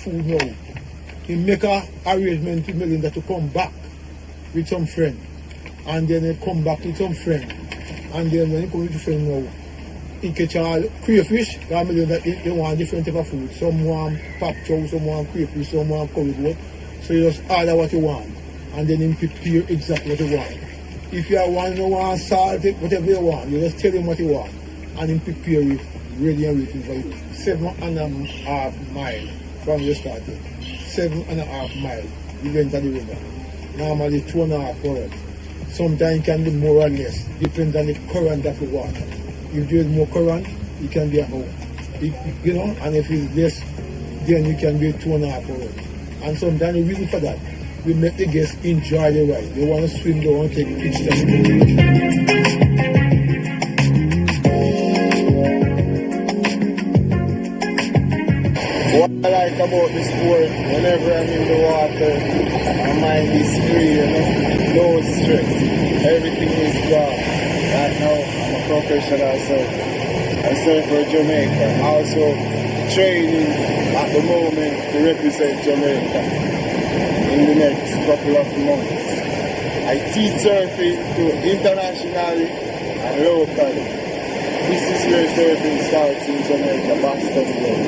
food now. He make a arrangement to Melinda to come back with some friend. And then he come back with some friend. And then when he come with the friend now, he catch all crayfish. Because Melinda, they want different type of food. Some want pap chow, some want crayfish, some want curry. So you just order what you want. And then he prepare exactly what you want. If you want salt, whatever you want, you just tell him what you want. And he prepare it ready and waiting for you. 7.5 miles from your starting. 7.5 miles. You enter the river. Normally 2.5 hours. Sometimes it can be more or less. Depends on the current of the water. If there is more current, it can be an hour. You know, and if it's less, then you can be 2.5 hours. And sometimes the reason for that, we make the guests enjoy the ride. They want to swim, they want to take pictures. What I like about the sport, whenever I'm in the water, my mind is free, you know, no stress. Everything is gone. Right now, I'm a professional surfer. I surf for Jamaica. Also training at the moment to represent Jamaica in the next couple of months. I teach surfing to internationally and locally. This is where surfing starts in Jamaica, Boston Road.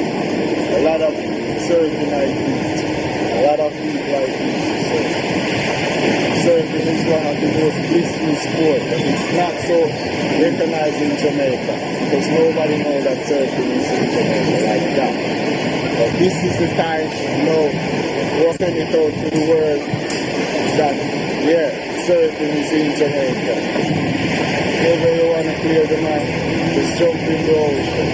A lot of surfing I teach. A lot of people I teach to surf. Surfing is one of the most blissful sports, but it's not so recognized in Jamaica because nobody knows that surfing is in Jamaica like that. But this is the time to know, send it out to the world that, yeah, surfing is in Jamaica. Whenever you want to clear the mind, just jump in the ocean.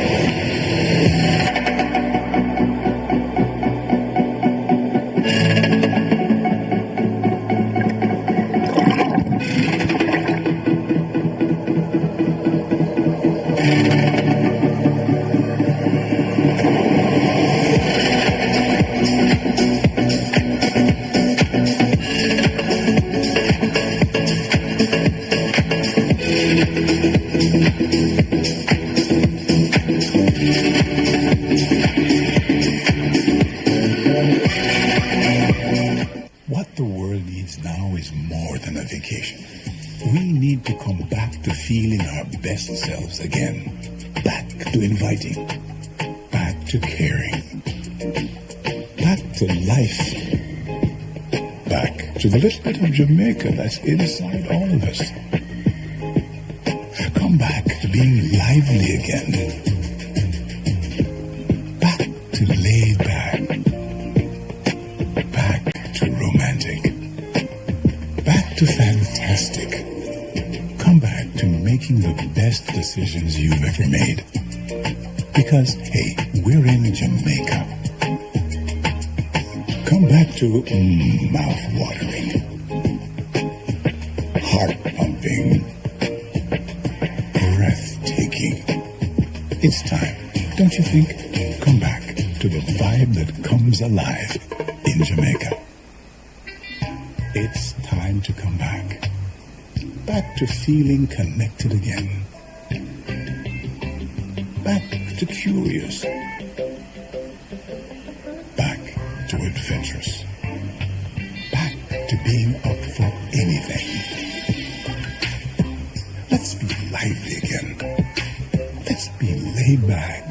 Selves again, back to inviting, back to caring, back to life, back to the little bit of Jamaica that's inside all of us. Come back to being lively again, back to laid back to romantic, back to fantastic. Come back to making the best decisions you've ever made. Because, hey, we're in Jamaica. Come back to mouth-watering, heart-pumping, breathtaking. It's time, don't you think? Come back to the vibe that comes alive in Jamaica. It's time to come back. Back to feeling connected again. Back to curious. Back to adventurous. Back to being up for anything. Let's be lively again. Let's be laid back.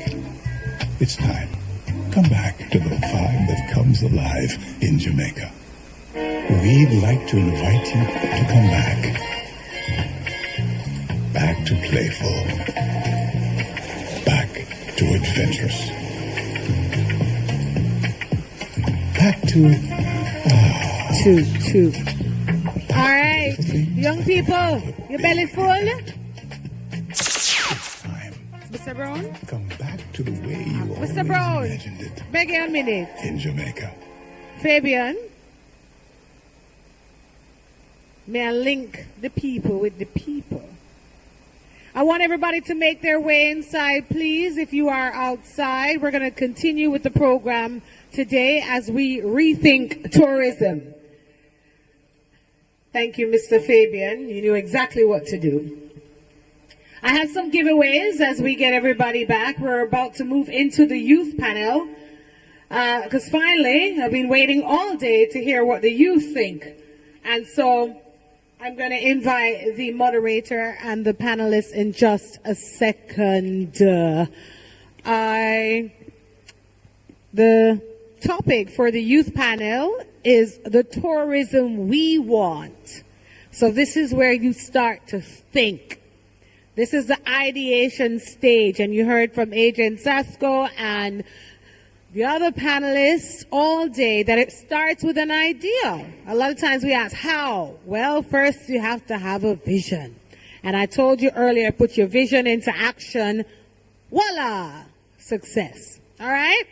It's time. Come back to the vibe that comes alive in Jamaica. We'd like to invite you to come back. Back to playful. Back to adventurous. Back to... True. All right, young people, your belly full? It's time. Mr. Brown? Come back to the way you always Mr. Brown, imagined it. beg you a minute. In Jamaica. Fabian, may I link the people with the people? I want everybody to make their way inside, please. If you are outside, we're going to continue with the program today as we rethink tourism. Thank you, Mr. Fabian. You knew exactly what to do. I have some giveaways as we get everybody back. We're about to move into the youth panel. Because finally, I've been waiting all day to hear what the youth think. And so I'm going to invite the moderator and the panelists in just a second. The topic for the youth panel is the tourism we want. So this is where you start to think. This is the ideation stage, and you heard from Agent Sasco and the other panelists all day that it starts with an idea. A lot of times we ask, how? Well, first you have to have a vision. And I told you earlier, put your vision into action. Voila! Success. All right?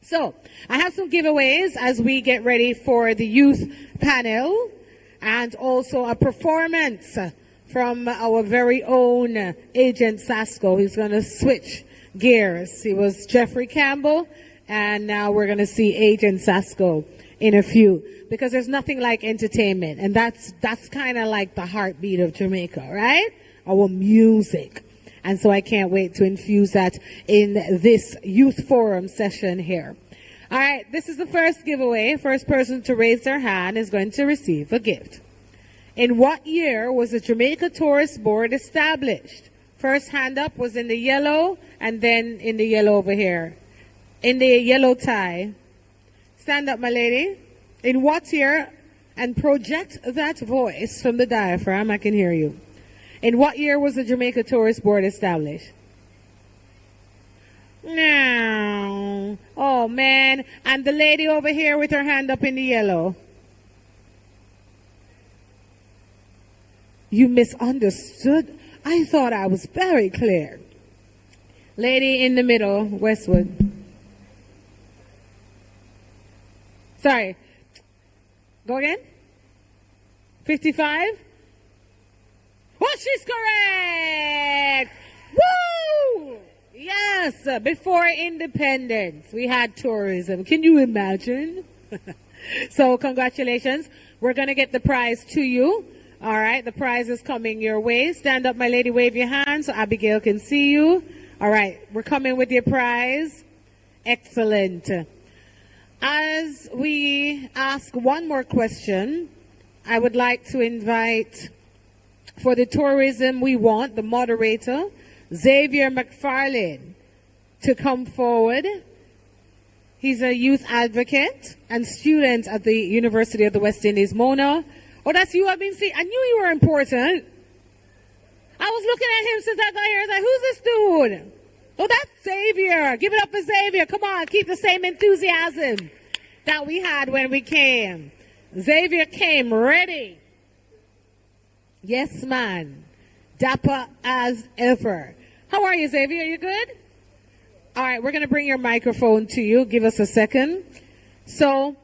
So, I have some giveaways as we get ready for the youth panel, and also a performance from our very own Agent Sasco. He's going to switch gears. He was Jeffrey Campbell, and now we're going to see Agent Sasco in a few, because there's nothing like entertainment, and that's kind of like the heartbeat of Jamaica, right? Our music. And so I can't wait to infuse that in this youth forum session here. All right, this is the first giveaway. First person to raise their hand is going to receive a gift. In what year was the Jamaica Tourist Board established? First hand up was in the yellow, and then in the yellow over here. In the yellow tie. Stand up, my lady. In what year? And project that voice from the diaphragm. I can hear you. In what year was the Jamaica Tourist Board established? No. Oh, man. And the lady over here with her hand up in the yellow. You misunderstood. I thought I was very clear. Lady in the middle, Westwood. Sorry. Go again? 55? Oh, she's correct! Woo! Yes, before independence, we had tourism. Can you imagine? So, congratulations. We're going to get the prize to you. All right, the prize is coming your way. Stand up, my lady, wave your hand so Abigail can see you. All right, we're coming with your prize. Excellent. As we ask one more question, I would like to invite, for the tourism we want, the moderator, Xavier McFarlane, to come forward. He's a youth advocate and student at the University of the West Indies, Mona. Oh, that's you I've been seeing. I knew you were important. I was looking at him since I got here. I was like, who's this dude? Oh, that's Xavier. Give it up for Xavier. Come on, keep the same enthusiasm that we had when we came. Xavier came ready. Yes, man. Dapper as ever. How are you, Xavier? You good? All right, we're going to bring your microphone to you. Give us a second. So,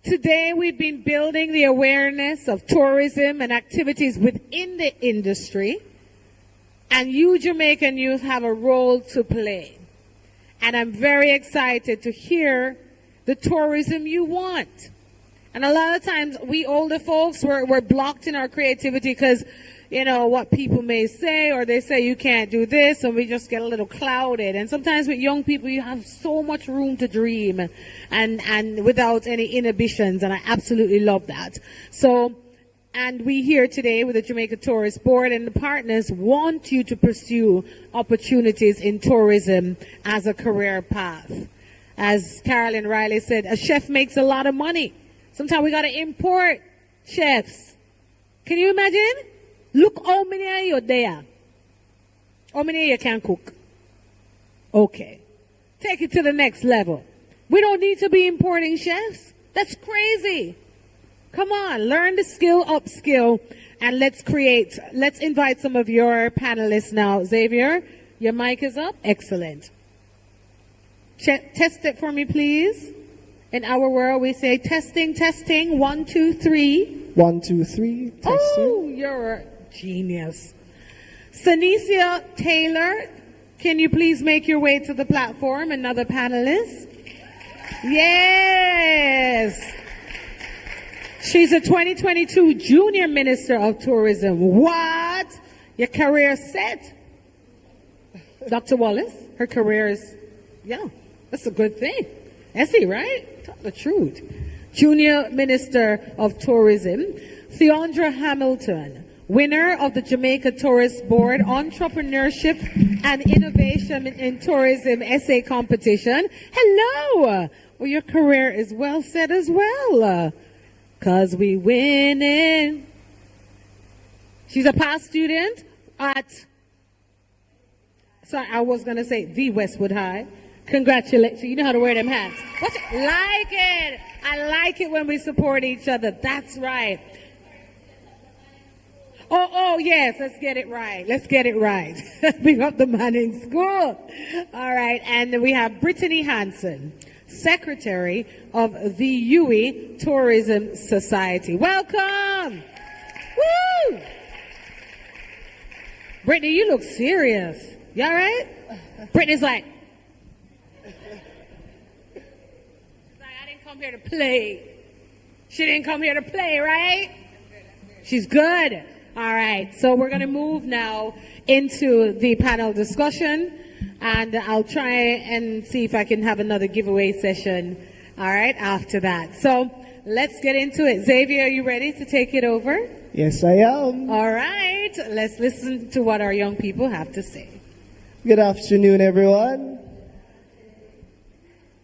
today we've been building the awareness of tourism and activities within the industry. And you Jamaican youth have a role to play. And I'm very excited to hear the tourism you want. And a lot of times we older folks, we're blocked in our creativity because, you know, what people may say, or they say you can't do this, and we just get a little clouded. And sometimes with young people, you have so much room to dream and without any inhibitions, and I absolutely love that. So, and we here today with the Jamaica Tourist Board and the partners want you to pursue opportunities in tourism as a career path. As Carolyn Riley said, a chef makes a lot of money. Sometimes we got to import chefs. Can you imagine? Look how many of you there. How many of you can cook? Okay. Take it to the next level. We don't need to be importing chefs. That's crazy. Come on, learn the skill, upskill, and let's invite some of your panelists now. Xavier, your mic is up. Excellent. Test it for me, please. In our world, we say testing, testing, 1, 2, 3. 1, 2, 3. Testing. Oh, you're a genius. Sanicia Taylor, can you please make your way to the platform? Another panelist. Yes. She's a 2022 Junior Minister of Tourism. What? Your career set? Dr. Wallace, her career is, yeah. That's a good thing. Essie, right? Tell the truth. Junior Minister of Tourism, Theondra Hamilton, winner of the Jamaica Tourist Board Entrepreneurship and Innovation in Tourism Essay Competition. Hello! Well, your career is well set as well. 'Cause we winning. She's a past student at, sorry, I was going to say the Westwood High. Congratulations. You know how to wear them hats. Like it. I like it when we support each other. That's right. Oh, yes. Let's get it right. Let's get it right. Bring up the Manning School. All right. And we have Brittany Hansen, Secretary of the UWI Tourism Society. Welcome. Woo! Brittany, you look serious. You all right? Brittany's like, I didn't come here to play. She didn't come here to play, right? She's good. All right. So we're going to move now into the panel discussion. And I'll try and see if I can have another giveaway session, all right, after that. So let's get into it. Xavier, are you ready to take it over? Yes, I am. All right. Let's listen to what our young people have to say. Good afternoon, everyone.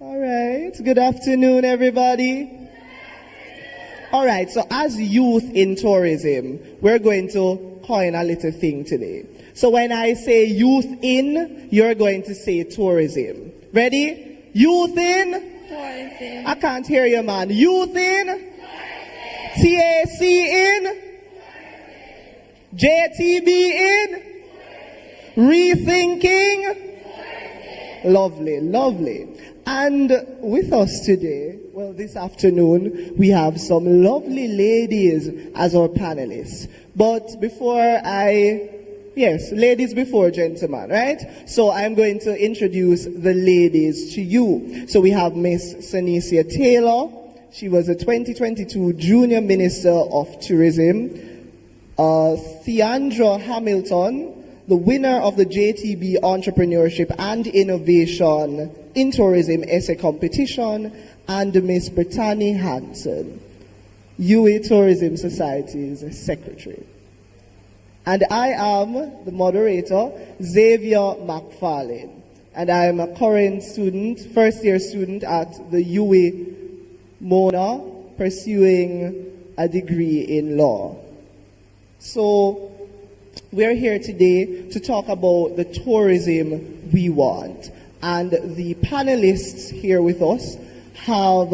All right. Good afternoon, everybody. All right. So as youth in tourism, we're going to coin a little thing today. So when I say youth in, you're going to say tourism. Ready? Youth in? Tourism. I can't hear you, man. Youth in? Tourism. TAC in? Tourism. JTB in? Tourism. Rethinking? Tourism. Lovely, lovely. And with us today, well, this afternoon, we have some lovely ladies as our panelists. But before yes, ladies before gentlemen, right? So I'm going to introduce the ladies to you. So we have Miss Sanicia Taylor. She was a 2022 Junior Minister of Tourism. Theondra Hamilton, the winner of the JTB Entrepreneurship and Innovation in Tourism Essay Competition. And Miss Brittany Hansen, UWI Tourism Society's Secretary. And I am the moderator, Xavier McFarlane. And I am a current student, first-year student at the UWI Mona, pursuing a degree in law. So we're here today to talk about the tourism we want. And the panelists here with us have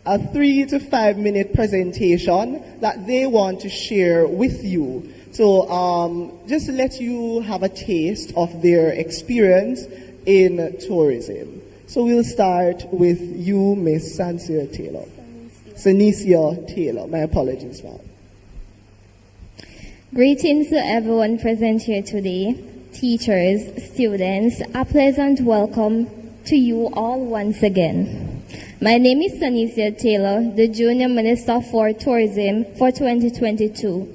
a 3 to 5 minute presentation that they want to share with you. So just to let you have a taste of their experience in tourism. So we'll start with you, Miss Sanicia Taylor. Sanicia Taylor. My apologies for that. Greetings to everyone present here today, teachers, students. A pleasant welcome to you all once again. My name is Sanicia Taylor, the Junior Minister for Tourism for 2022.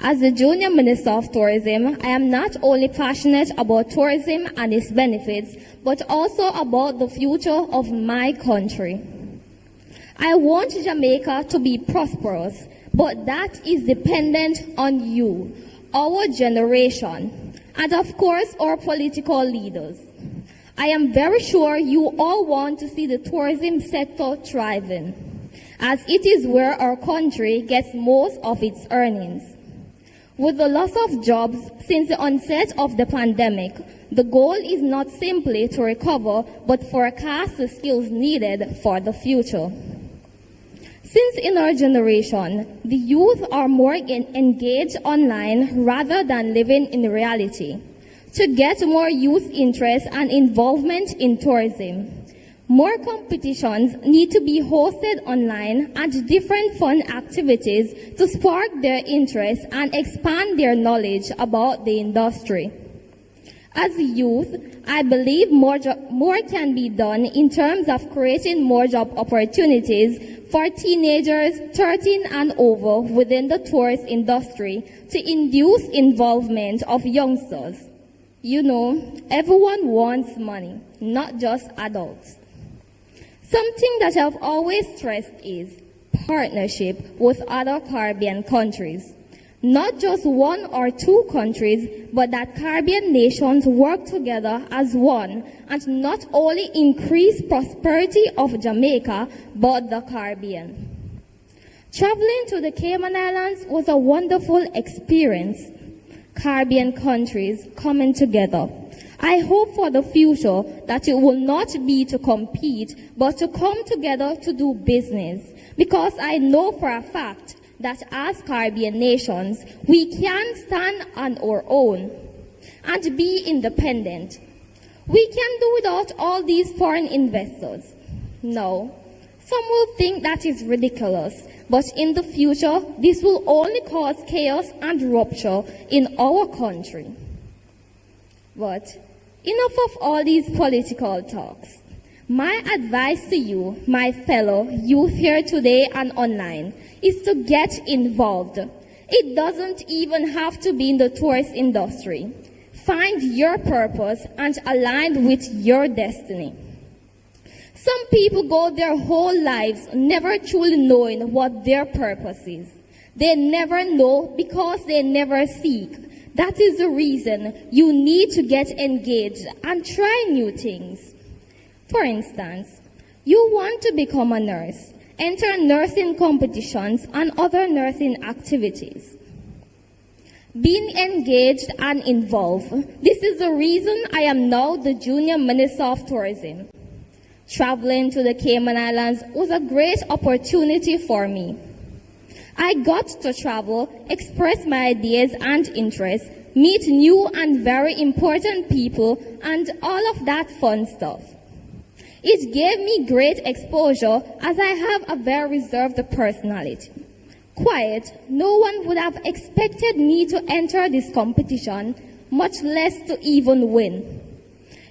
As the Junior Minister of Tourism, I am not only passionate about tourism and its benefits, but also about the future of my country. I want Jamaica to be prosperous, but that is dependent on you, our generation, and of course our political leaders. I am very sure you all want to see the tourism sector thriving, as it is where our country gets most of its earnings. With the loss of jobs since the onset of the pandemic, the goal is not simply to recover, but forecast the skills needed for the future. Since in our generation, the youth are more engaged online rather than living in reality. To get more youth interest and involvement in tourism, more competitions need to be hosted online and different fun activities to spark their interest and expand their knowledge about the industry. As a youth, I believe more can be done in terms of creating more job opportunities for teenagers 13 and over within the tourist industry to induce involvement of youngsters. You know, everyone wants money, not just adults. Something that I've always stressed is partnership with other Caribbean countries. Not just one or two countries, but that Caribbean nations work together as one and not only increase prosperity of Jamaica, but the Caribbean. Traveling to the Cayman Islands was a wonderful experience. Caribbean countries coming together. I hope for the future that it will not be to compete, but to come together to do business. Because I know for a fact that as Caribbean nations, we can stand on our own and be independent. We can do without all these foreign investors. No, some will think that is ridiculous, but in the future, this will only cause chaos and rupture in our country. But enough of all these political talks. My advice to you, my fellow youth here today and online, is to get involved. It doesn't even have to be in the tourist industry. Find your purpose and align with your destiny. Some people go their whole lives never truly knowing what their purpose is. They never know because they never seek. That is the reason you need to get engaged and try new things. For instance, you want to become a nurse, enter nursing competitions and other nursing activities. Being engaged and involved, this is the reason I am now the Junior Minister of Tourism. Traveling to the Cayman Islands was a great opportunity for me. I got to travel, express my ideas and interests, meet new and very important people, and all of that fun stuff. It gave me great exposure as I have a very reserved personality. Quiet, no one would have expected me to enter this competition, much less to even win.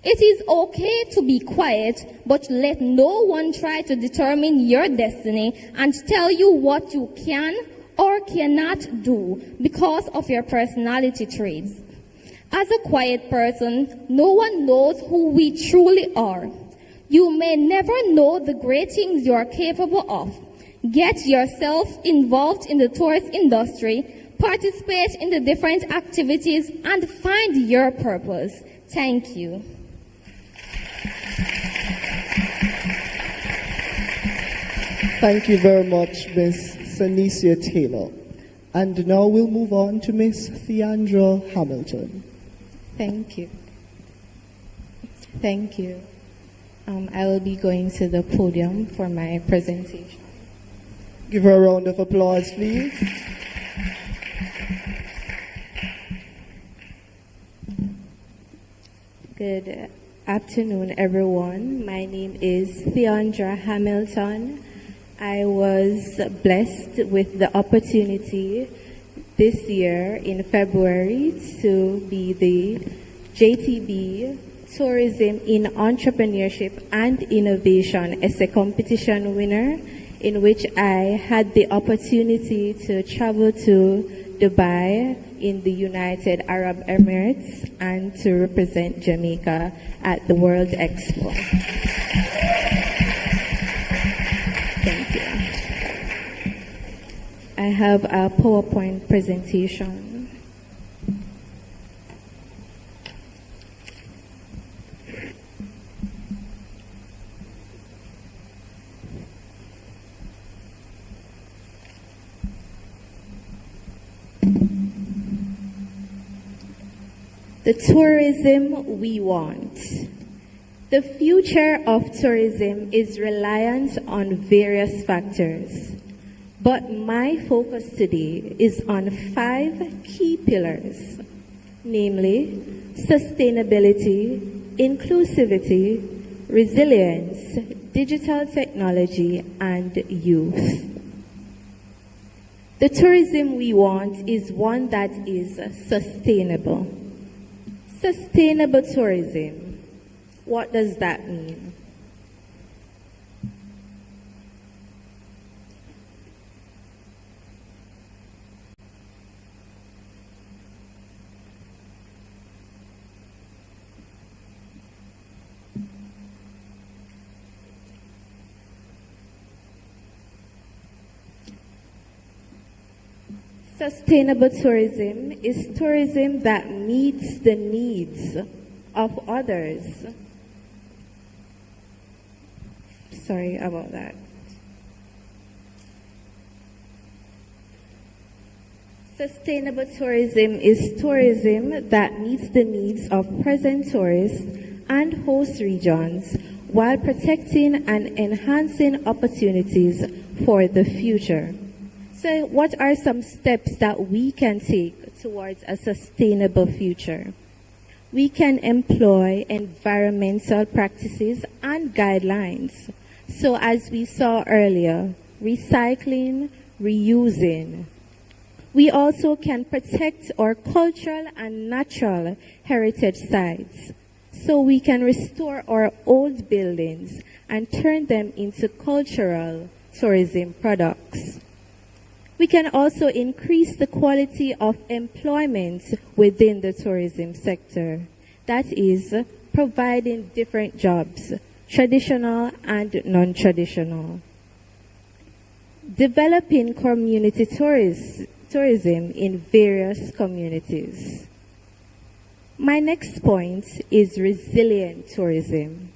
It is okay to be quiet, but let no one try to determine your destiny and tell you what you can or cannot do because of your personality traits. As a quiet person, no one knows who we truly are. You may never know the great things you are capable of. Get yourself involved in the tourist industry, participate in the different activities, and find your purpose. Thank you. Thank you very much, Miss Sanicia Taylor. And now we'll move on to Miss Theandra Hamilton. Thank you. Thank you. I will be going to the podium for my presentation. Give her a round of applause, please. Good afternoon, everyone. My name is Theandra Hamilton. I was blessed with the opportunity this year in February to be the JTB Tourism in Entrepreneurship and Innovation as a competition winner, in which I had the opportunity to travel to Dubai in the United Arab Emirates and to represent Jamaica at the World Expo. Thank you. I have a PowerPoint presentation. The tourism we want. The future of tourism is reliant on various factors, but my focus today is on 5 key pillars, namely sustainability, inclusivity, resilience, digital technology, and youth. The tourism we want is one that is sustainable. Sustainable tourism, what does that mean? Sustainable tourism is tourism that meets the needs of others. Sorry about that. Sustainable tourism is tourism that meets the needs of present tourists and host regions while protecting and enhancing opportunities for the future. So what are some steps that we can take towards a sustainable future? We can employ environmental practices and guidelines. So as we saw earlier, recycling, reusing. We also can protect our cultural and natural heritage sites. So we can restore our old buildings and turn them into cultural tourism products. We can also increase the quality of employment within the tourism sector. That is, providing different jobs, traditional and non-traditional. Developing community tourism in various communities. My next point is resilient tourism.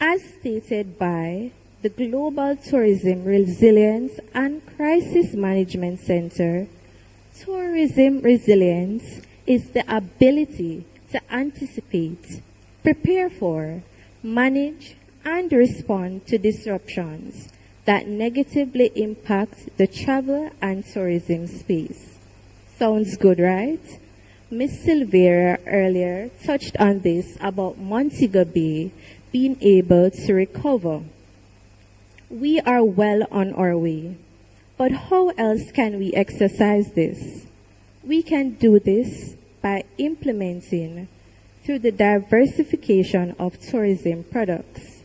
As stated by the Global Tourism Resilience and Crisis Management Center, tourism resilience is the ability to anticipate, prepare for, manage, and respond to disruptions that negatively impact the travel and tourism space. Sounds good, right? Ms. Silvera earlier touched on this about Montego Bay being able to recover. We are well on our way. But how else can we exercise this? We can do this by implementing through the diversification of tourism products.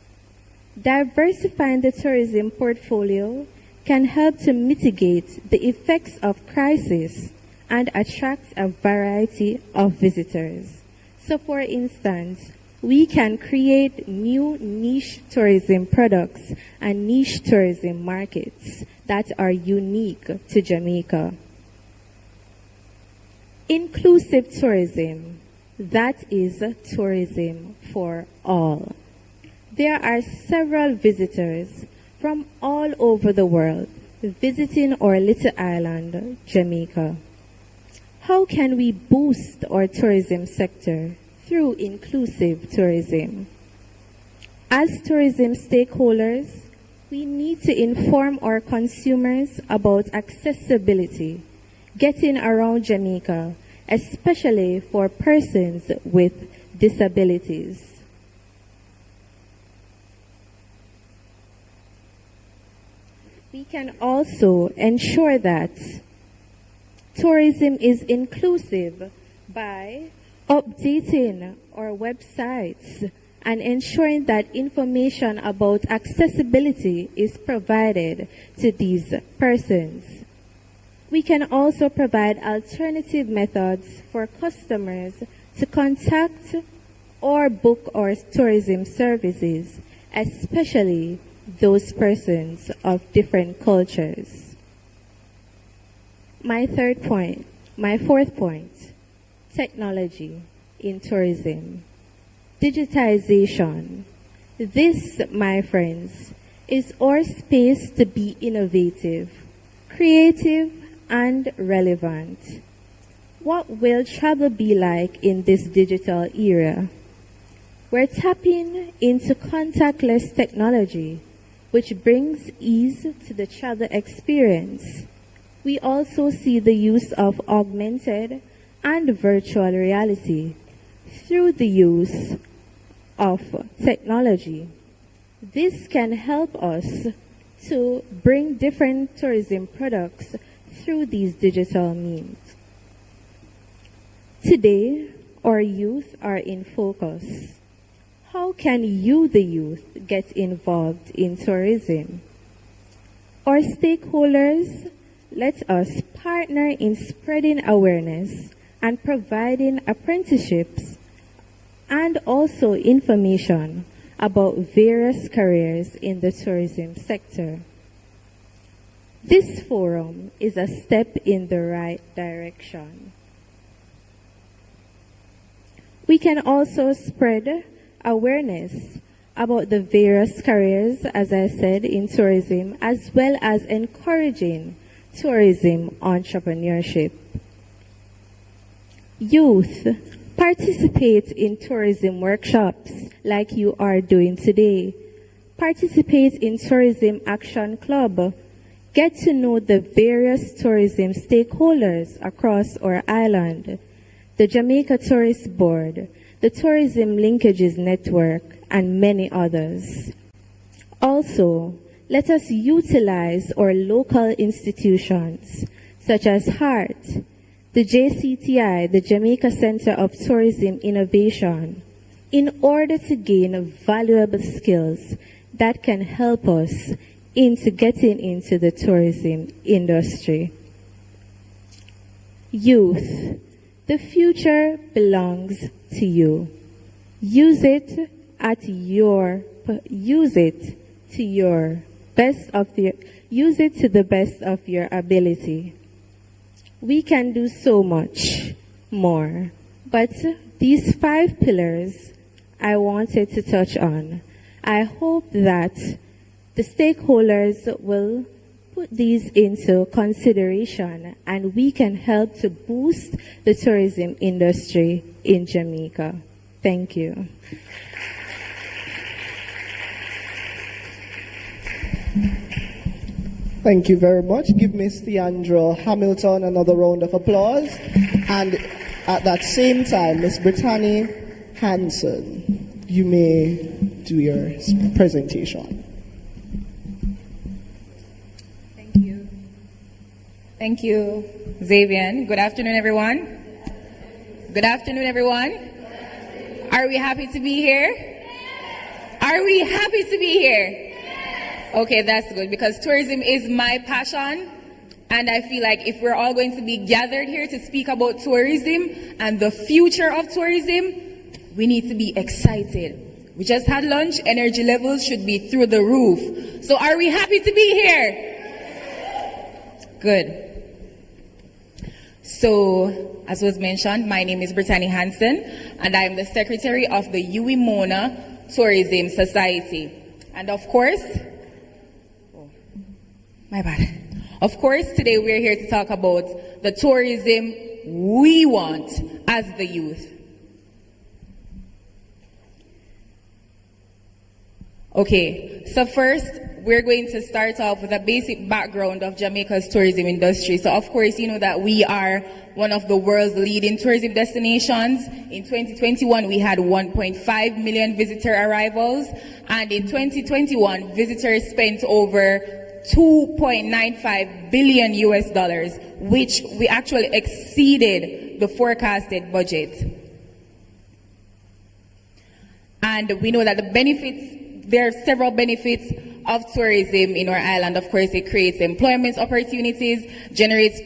Diversifying the tourism portfolio can help to mitigate the effects of crisis and attract a variety of visitors. So for instance, we can create new niche tourism products and niche tourism markets that are unique to Jamaica. Inclusive tourism, that is tourism for all. There are several visitors from all over the world visiting our little island, Jamaica. How can we boost our tourism sector through inclusive tourism? As tourism stakeholders, we need to inform our consumers about accessibility, getting around Jamaica, especially for persons with disabilities. We can also ensure that tourism is inclusive by updating our websites and ensuring that information about accessibility is provided to these persons. We can also provide alternative methods for customers to contact or book our tourism services, especially those persons of different cultures. My fourth point, technology in tourism. Digitization. This, my friends, is our space to be innovative, creative, and relevant. What will travel be like in this digital era? We're tapping into contactless technology, which brings ease to the travel experience. We also see the use of augmented and virtual reality through the use of technology. This can help us to bring different tourism products through these digital means. Today, our youth are in focus. How can you, the youth, get involved in tourism? Our stakeholders, let us partner in spreading awareness and providing apprenticeships and also information about various careers in the tourism sector. This forum is a step in the right direction. We can also spread awareness about the various careers, as I said, in tourism, as well as encouraging tourism entrepreneurship. Youth, participate in tourism workshops like you are doing today. Participate in Tourism Action Club. Get to know the various tourism stakeholders across our island, the Jamaica Tourist Board, the Tourism Linkages Network, and many others. Also, let us utilize our local institutions, such as HEART, the JCTI, the Jamaica Center of Tourism Innovation, in order to gain valuable skills that can help us into getting into the tourism industry. Youth, the future belongs to you. Use it to the best of your ability. We can do so much more, but these 5 pillars I wanted to touch on. I hope that the stakeholders will put these into consideration and we can help to boost the tourism industry in Jamaica. Thank you. Thank you very much. Give Ms. Theandra Hamilton another round of applause. And at that same time, Ms. Brittany Hanson, you may do your presentation. Thank you. Thank you, Xavier. Good afternoon, everyone. Good afternoon, everyone. Are we happy to be here? Are we happy to be here? Okay, that's good, because tourism is my passion, and I feel like if we're all going to be gathered here to speak about tourism and the future of tourism, we need to be excited. We just had lunch, energy levels should be through the roof. So are we happy to be here? Good. So, as was mentioned, my name is Brittany Hanson, and I am the secretary of the Mona Tourism Society. And of course, my bad. Of course, today we're here to talk about the tourism we want as the youth. Okay, so first, we're going to start off with a basic background of Jamaica's tourism industry. So of course, you know that we are one of the world's leading tourism destinations. In 2021, we had 1.5 million visitor arrivals. And in 2021, visitors spent over $2.95 billion US, which we actually exceeded the forecasted budget. And we know that the benefits, there are several benefits of tourism in our island. Of course, it creates employment opportunities, generates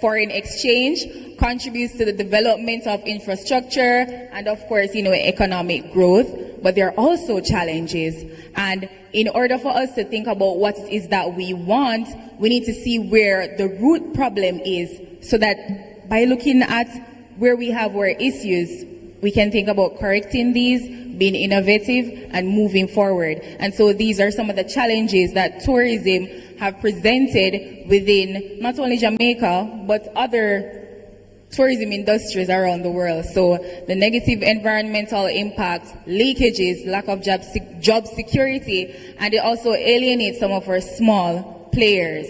foreign exchange, contributes to the development of infrastructure, and of course, economic growth. But there are also challenges. And in order for us to think about what it is that we want, we need to see where the root problem is, so that by looking at where we have our issues, we can think about correcting these, being innovative, and moving forward. And so these are some of the challenges that tourism have presented within not only Jamaica, but other tourism industries around the world. So the negative environmental impact, leakages, lack of job security, and it also alienates some of our small players.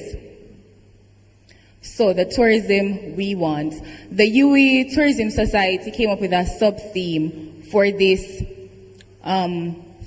So the tourism we want. The UE Tourism Society came up with a sub-theme for this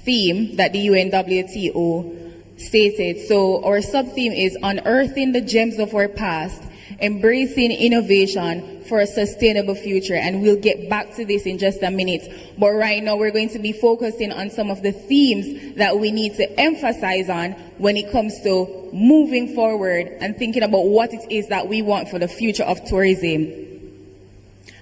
theme that the UNWTO stated. So our sub-theme is unearthing the gems of our past, embracing innovation for a sustainable future. And we'll get back to this in just a minute. But right now we're going to be focusing on some of the themes that we need to emphasize on when it comes to moving forward and thinking about what it is that we want for the future of tourism.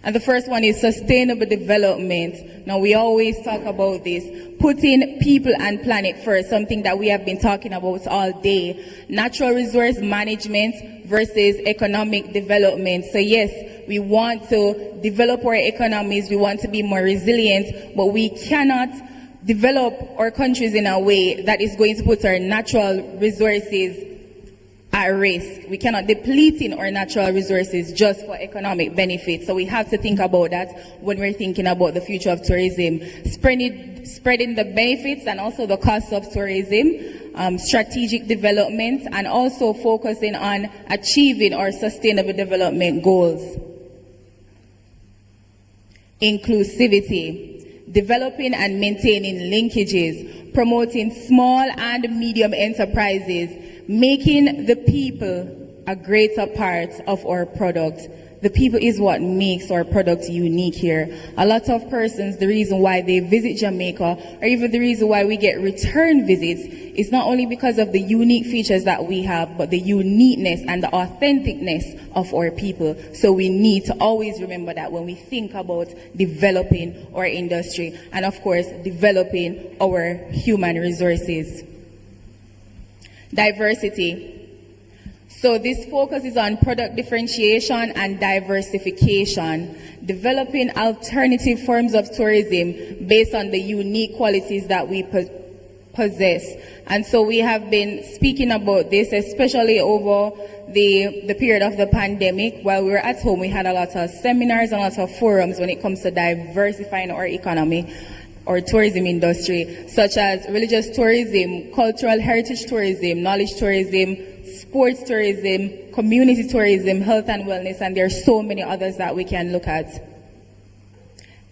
And the first one is sustainable development. Now, we always talk about this, putting people and planet first, something that we have been talking about all day. Natural resource management versus economic development. So yes, we want to develop our economies, we want to be more resilient, but we cannot develop our countries in a way that is going to put our natural resources at risk. We cannot deplete in our natural resources just for economic benefits. So we have to think about that when we're thinking about the future of tourism. Spreading the benefits and also the costs of tourism, strategic development, and also focusing on achieving our sustainable development goals. Inclusivity, developing and maintaining linkages, promoting small and medium enterprises, making the people a greater part of our product. The people is what makes our product unique here. A lot of persons, the reason why they visit Jamaica, or even the reason why we get return visits, is not only because of the unique features that we have, but the uniqueness and the authenticness of our people. So we need to always remember that when we think about developing our industry, and of course, developing our human resources. Diversity. So this focus is on product differentiation and diversification, developing alternative forms of tourism based on the unique qualities that we possess. And so we have been speaking about this, especially over the period of the pandemic. While we were at home, we had a lot of seminars and a lot of forums when it comes to diversifying our economy or tourism industry, such as religious tourism, cultural heritage tourism, knowledge tourism, sports tourism, community tourism, health and wellness, and there are so many others that we can look at.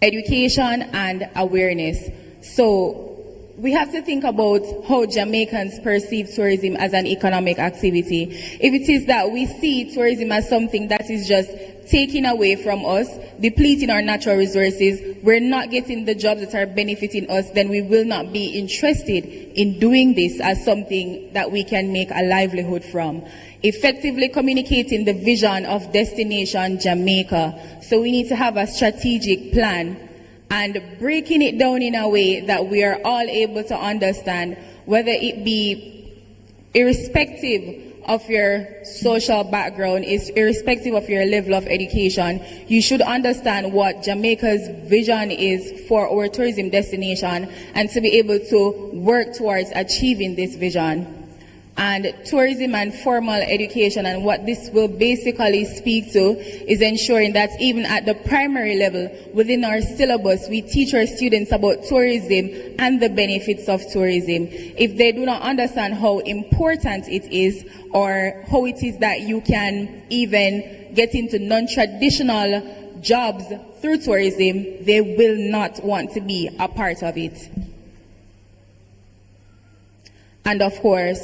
Education and awareness. So we have to think about how Jamaicans perceive tourism as an economic activity. If it is that we see tourism as something that is just taking away from us, depleting our natural resources, we're not getting the jobs that are benefiting us, then we will not be interested in doing this as something that we can make a livelihood from. Effectively communicating the vision of Destination Jamaica. So we need to have a strategic plan and breaking it down in a way that we are all able to understand, whether it be irrespective of your social background, is irrespective of your level of education, you should understand what Jamaica's vision is for our tourism destination and to be able to work towards achieving this vision. And tourism and formal education, and what this will basically speak to is ensuring that even at the primary level within our syllabus, we teach our students about tourism and the benefits of tourism. If they do not understand how important it is, or how it is that you can even get into non-traditional jobs through tourism, they will not want to be a part of it. And of course,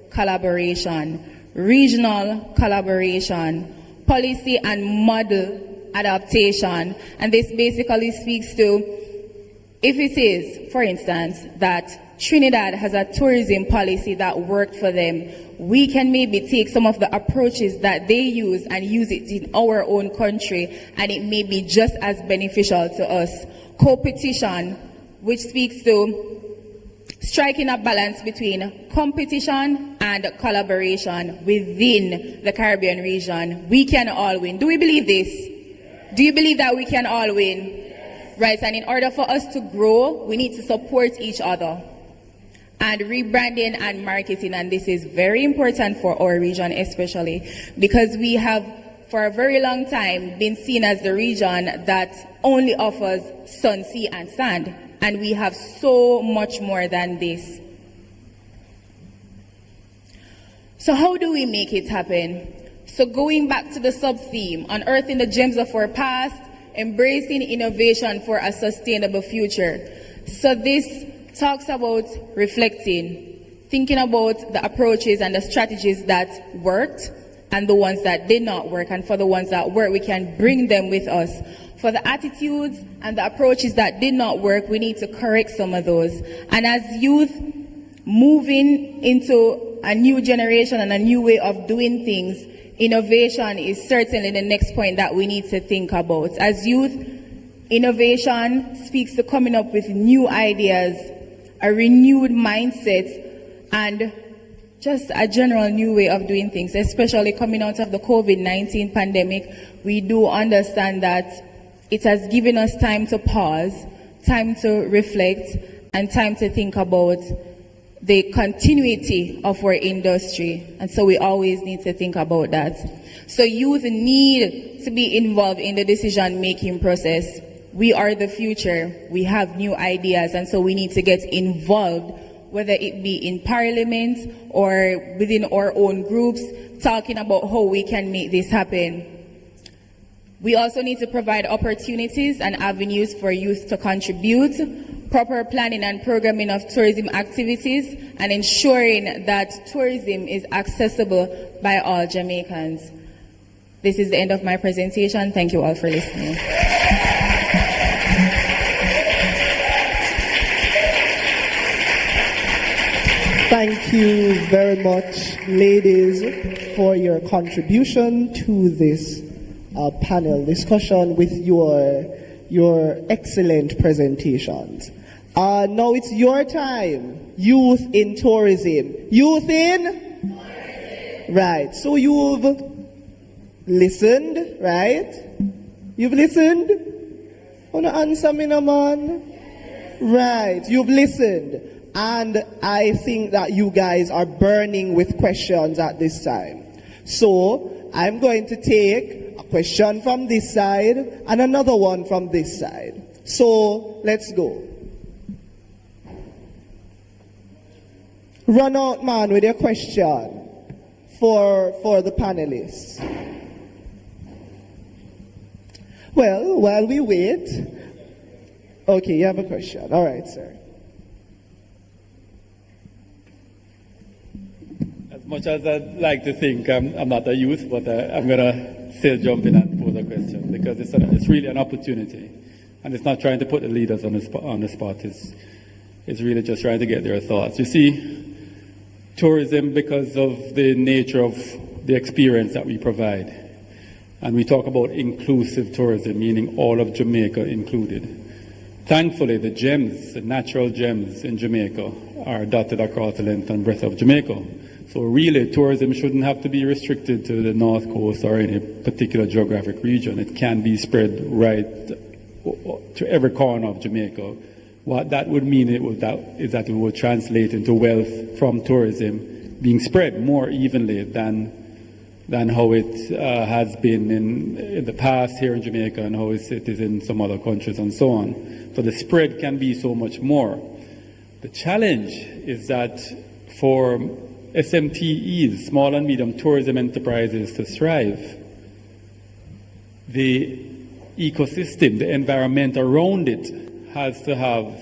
collaboration, regional collaboration, policy and model adaptation. And this basically speaks to, if it is, for instance, that Trinidad has a tourism policy that worked for them, we can maybe take some of the approaches that they use and use it in our own country, and it may be just as beneficial to us. Competition, which speaks to striking a balance between competition and collaboration within the Caribbean region. We can all win. Do we believe this? Do you believe that we can all win? Right, and in order for us to grow, we need to support each other. And rebranding and marketing, and this is very important for our region especially, because we have for a very long time been seen as the region that only offers sun, sea and sand. And we have so much more than this. So how do we make it happen? So going back to the sub-theme, unearthing the gems of our past, embracing innovation for a sustainable future. So this talks about reflecting, thinking about the approaches and the strategies that worked and the ones that did not work. And for the ones that work, we can bring them with us. For the attitudes and the approaches that did not work, we need to correct some of those. And as youth moving into a new generation and a new way of doing things, innovation is certainly the next point that we need to think about. As youth, innovation speaks to coming up with new ideas, a renewed mindset, and just a general new way of doing things, especially coming out of the COVID-19 pandemic. We do understand that it has given us time to pause, time to reflect, and time to think about the continuity of our industry. And so we always need to think about that. So youth need to be involved in the decision-making process. We are the future. We have new ideas, and so we need to get involved, whether it be in parliament or within our own groups, talking about how we can make this happen. We also need to provide opportunities and avenues for youth to contribute, proper planning and programming of tourism activities, and ensuring that tourism is accessible by all Jamaicans. This is the end of my presentation. Thank you all for listening. Thank you very much, ladies, for your contribution to this panel discussion with your excellent presentations. Now it's your time. Youth in tourism. Youth in? Tourism. Right. So you've listened, right? You've listened? Wanna answer me, no man? Right. You've listened. And I think that you guys are burning with questions at this time. So I'm going to take a question from this side and another one from this side. So let's go. Run out, man, with your question for the panelists. Well, while we wait. Okay, you have a question. All right, sir. As much as I'd like to think I'm not a youth, but I'm going to still jump in and pose a question, because it's really an opportunity. And it's not trying to put the leaders on the spot. It's really just trying to get their thoughts. You see, tourism, because of the nature of the experience that we provide, and we talk about inclusive tourism, meaning all of Jamaica included. Thankfully, the gems, the natural gems in Jamaica, are dotted across the length and breadth of Jamaica. So really, tourism shouldn't have to be restricted to the North Coast or any particular geographic region. It can be spread right to every corner of Jamaica. What that would mean is that it would translate into wealth from tourism being spread more evenly than how it has been in the past here in Jamaica and how it is in some other countries and so on. So the spread can be so much more. The challenge is that for SMTEs, small and medium tourism enterprises, to thrive, the ecosystem, the environment around it has to have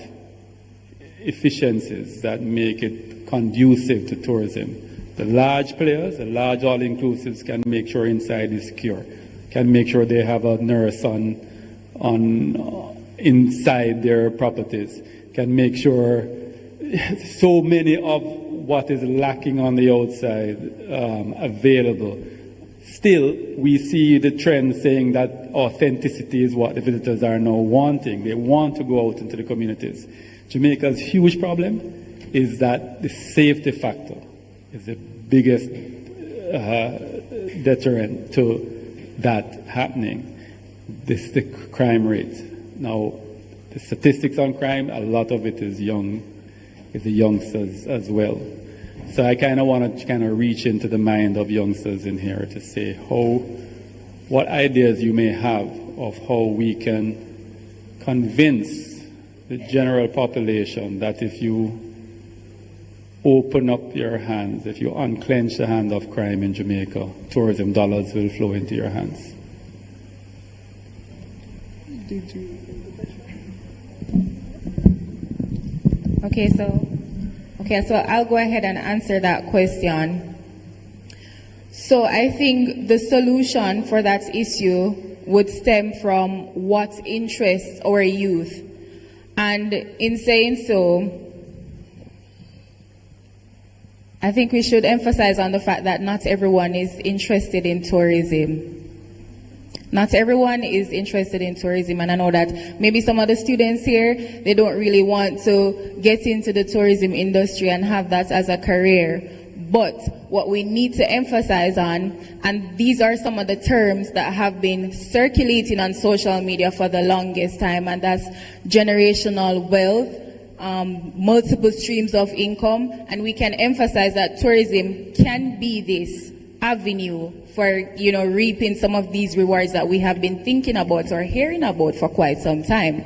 efficiencies that make it conducive to tourism. The large players, the large all-inclusives can make sure inside is secure, can make sure they have a nurse inside their properties, can make sure so many of what is lacking on the outside available. Still, we see the trend saying that authenticity is what the visitors are now wanting. They want to go out into the communities. Jamaica's huge problem is that the safety factor is the biggest deterrent to that happening. This is the crime rate. Now, the statistics on crime, a lot of it is the youngsters as well. So I kind of want to reach into the mind of youngsters in here to say what ideas you may have of how we can convince the general population that if you open up your hands, if you unclench the hand of crime in Jamaica, tourism dollars will flow into your hands. Okay, so I'll go ahead and answer that question. So I think the solution for that issue would stem from what interests our youth. And in saying so, I think we should emphasize on the fact that not everyone is interested in tourism. Not everyone is interested in tourism, and I know that maybe some of the students here, they don't really want to get into the tourism industry and have that as a career. But what we need to emphasize on, and these are some of the terms that have been circulating on social media for the longest time, and that's generational wealth, multiple streams of income, and we can emphasize that tourism can be this avenue for, you know, reaping some of these rewards that we have been thinking about or hearing about for quite some time.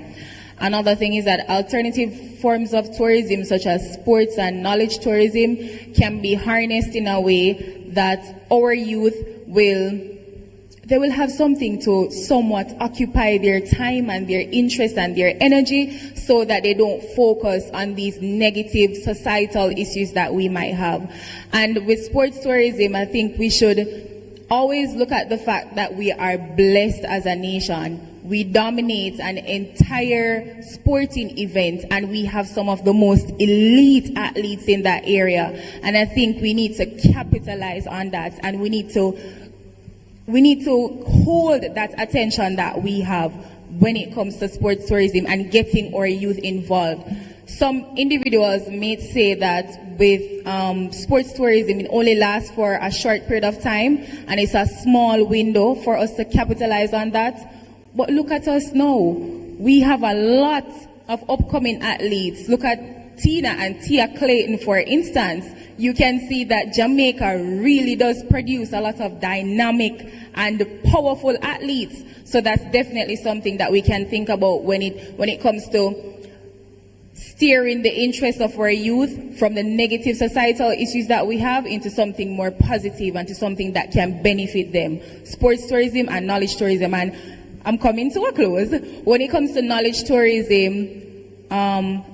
Another thing is that alternative forms of tourism, such as sports and knowledge tourism, can be harnessed in a way that our youth will have something to somewhat occupy their time and their interest and their energy, so that they don't focus on these negative societal issues that we might have. And with sports tourism, I think we should always look at the fact that we are blessed as a nation. We dominate an entire sporting event, and we have some of the most elite athletes in that area. And I think we need to capitalize on that, and we need to hold that attention that we have when it comes to sports tourism and getting our youth involved. Some individuals may say that with sports tourism, it only lasts for a short period of time, and it's a small window for us to capitalize on that. But look at us now. We have a lot of upcoming athletes. Look at Tina and Tia Clayton, for instance. You can see that Jamaica really does produce a lot of dynamic and powerful athletes. So that's definitely something that we can think about when it comes to steering the interests of our youth from the negative societal issues that we have into something more positive and to something that can benefit them. Sports tourism and knowledge tourism. And I'm coming to a close. When it comes to knowledge tourism,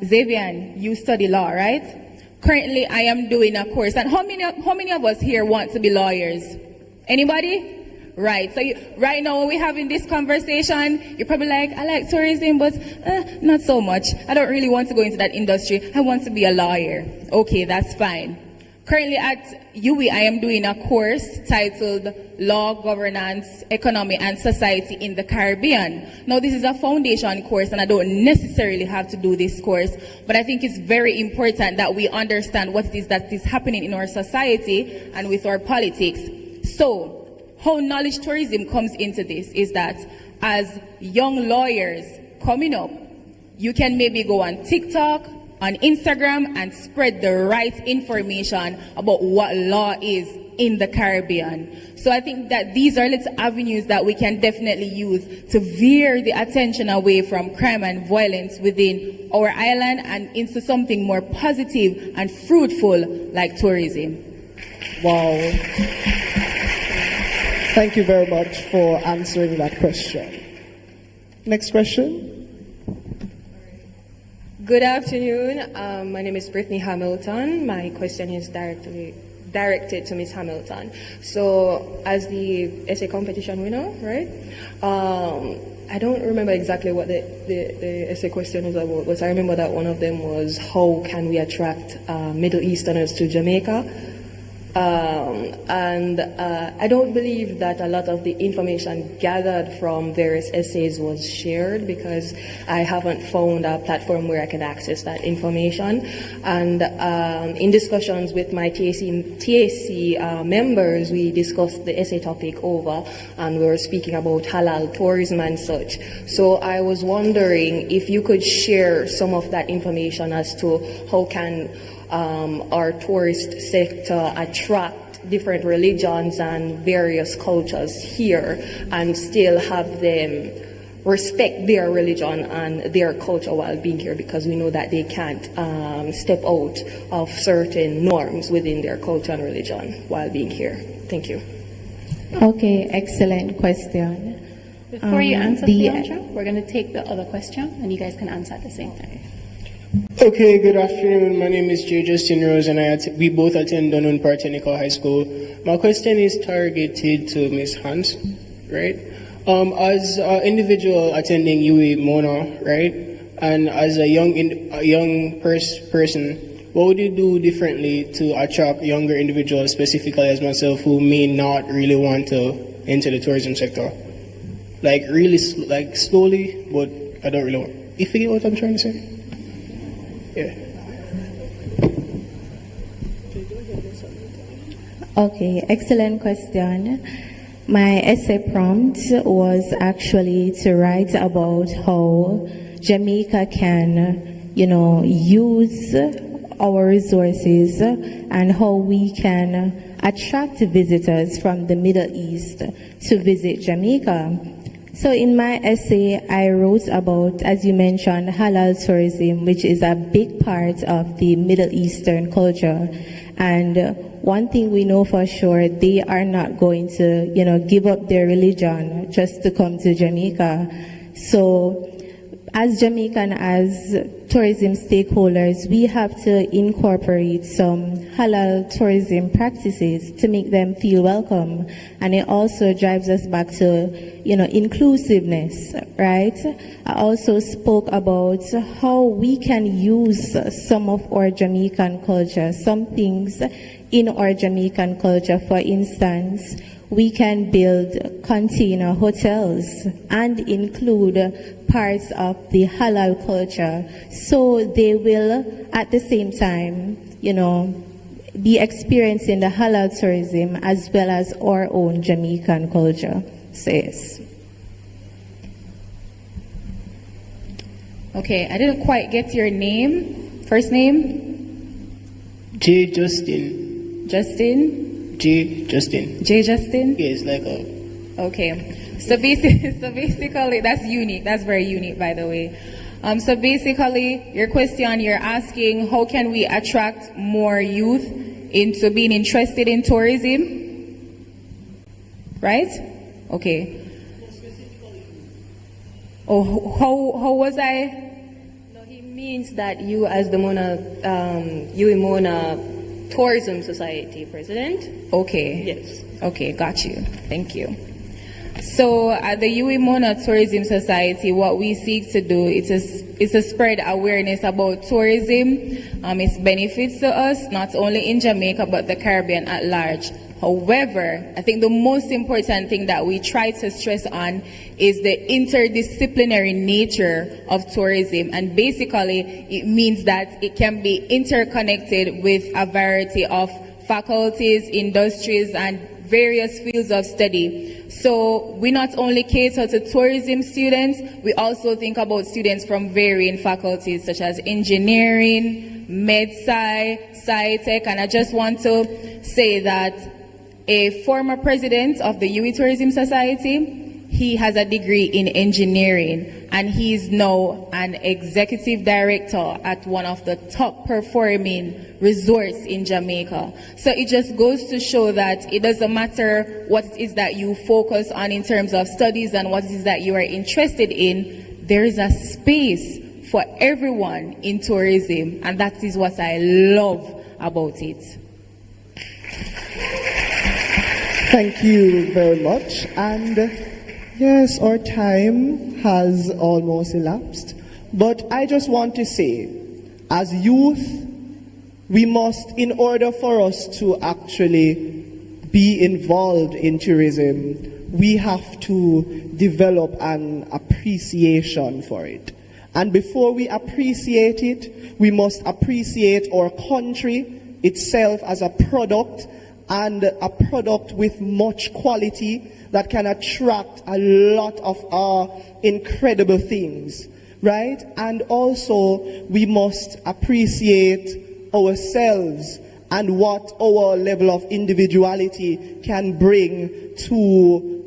Xavier, you study law, right? Currently, I am doing a course. And how many of us here want to be lawyers? Anybody? Right. So right now when we're having this conversation, you're probably like, I like tourism, but not so much. I don't really want to go into that industry. I want to be a lawyer. Okay, that's fine. Currently at UWI, I am doing a course titled Law, Governance, Economy and Society in the Caribbean. Now, this is a foundation course, and I don't necessarily have to do this course, but I think it's very important that we understand what it is that is happening in our society and with our politics. So, how knowledge tourism comes into this is that as young lawyers coming up, you can maybe go on TikTok, on Instagram, and spread the right information about what law is in the Caribbean. So I think that these are little avenues that we can definitely use to veer the attention away from crime and violence within our island and into something more positive and fruitful like tourism. Wow. Thank you very much for answering that question. Next question. Good afternoon. My name is Brittany Hamilton. My question is directed to Ms. Hamilton. So, as the essay competition winner, right? I don't remember exactly what the essay question was about, but I remember that one of them was how can we attract Middle Easterners to Jamaica? I don't believe that a lot of the information gathered from various essays was shared, because I haven't found a platform where I can access that information. And in discussions with my TAC members, we discussed the essay topic over, and we were speaking about halal tourism and such. So I was wondering if you could share some of that information as to how can our tourist sector attract different religions and various cultures here and still have them respect their religion and their culture while being here, because we know that they can't step out of certain norms within their culture and religion while being here. Thank you. Okay, excellent question. Before you answer, Leandra, we're going to take the other question and you guys can answer at the same time. Okay, good afternoon. My name is J. Justin Rose, and we both attend Dunun Partenico High School. My question is targeted to Ms. Hans, right? As an individual attending UWI Mona, right, and as a young person, what would you do differently to attract younger individuals, specifically as myself, who may not really want to enter the tourism sector? Like really, like slowly, but I don't really want. If you get what I'm trying to say? Yeah. Okay, excellent question. My essay prompt was actually to write about how Jamaica can, use our resources and how we can attract visitors from the Middle East to visit Jamaica. So in my essay, I wrote about, as you mentioned, halal tourism, which is a big part of the Middle Eastern culture. And one thing we know for sure, they are not going to, give up their religion just to come to Jamaica. So as Jamaican, as tourism stakeholders, we have to incorporate some halal tourism practices to make them feel welcome. And it also drives us back to, inclusiveness, right? I also spoke about how we can use some of our Jamaican culture, some things in our Jamaican culture. For instance, we can build container hotels and include parts of the halal culture, so they will at the same time, be experiencing the halal tourism as well as our own Jamaican culture. So yes. Okay, I didn't quite get your name. First name? J. Justin. Justin? J. Justin. J. Justin? Yeah, it's like a... Okay. So basically, that's unique. That's very unique, by the way. So basically, your question, you're asking, how can we attract more youth into being interested in tourism? Right? Okay. Oh, how was I? No, he means that you, as the Mona Tourism Society president. Okay. Yes. Okay, got you. Thank you. So at the Mona Tourism Society, what we seek to do is to spread awareness about tourism, its benefits to us, not only in Jamaica, but the Caribbean at large. However, I think the most important thing that we try to stress on is the interdisciplinary nature of tourism. And basically, it means that it can be interconnected with a variety of faculties, industries, and various fields of study. So we not only cater to tourism students, we also think about students from varying faculties such as engineering, med-sci, sci-tech, and I just want to say that a former president of the UWI Tourism Society, he has a degree in engineering, and he is now an executive director at one of the top performing resorts in Jamaica. So it just goes to show that it doesn't matter what it is that you focus on in terms of studies and what it is that you are interested in, there is a space for everyone in tourism, and that is what I love about it. Thank you very much. And yes, our time has almost elapsed. But I just want to say, as youth, we must, in order for us to actually be involved in tourism, we have to develop an appreciation for it. And before we appreciate it, we must appreciate our country itself as a product, and a product with much quality that can attract a lot of incredible things, right? And also, we must appreciate ourselves and what our level of individuality can bring to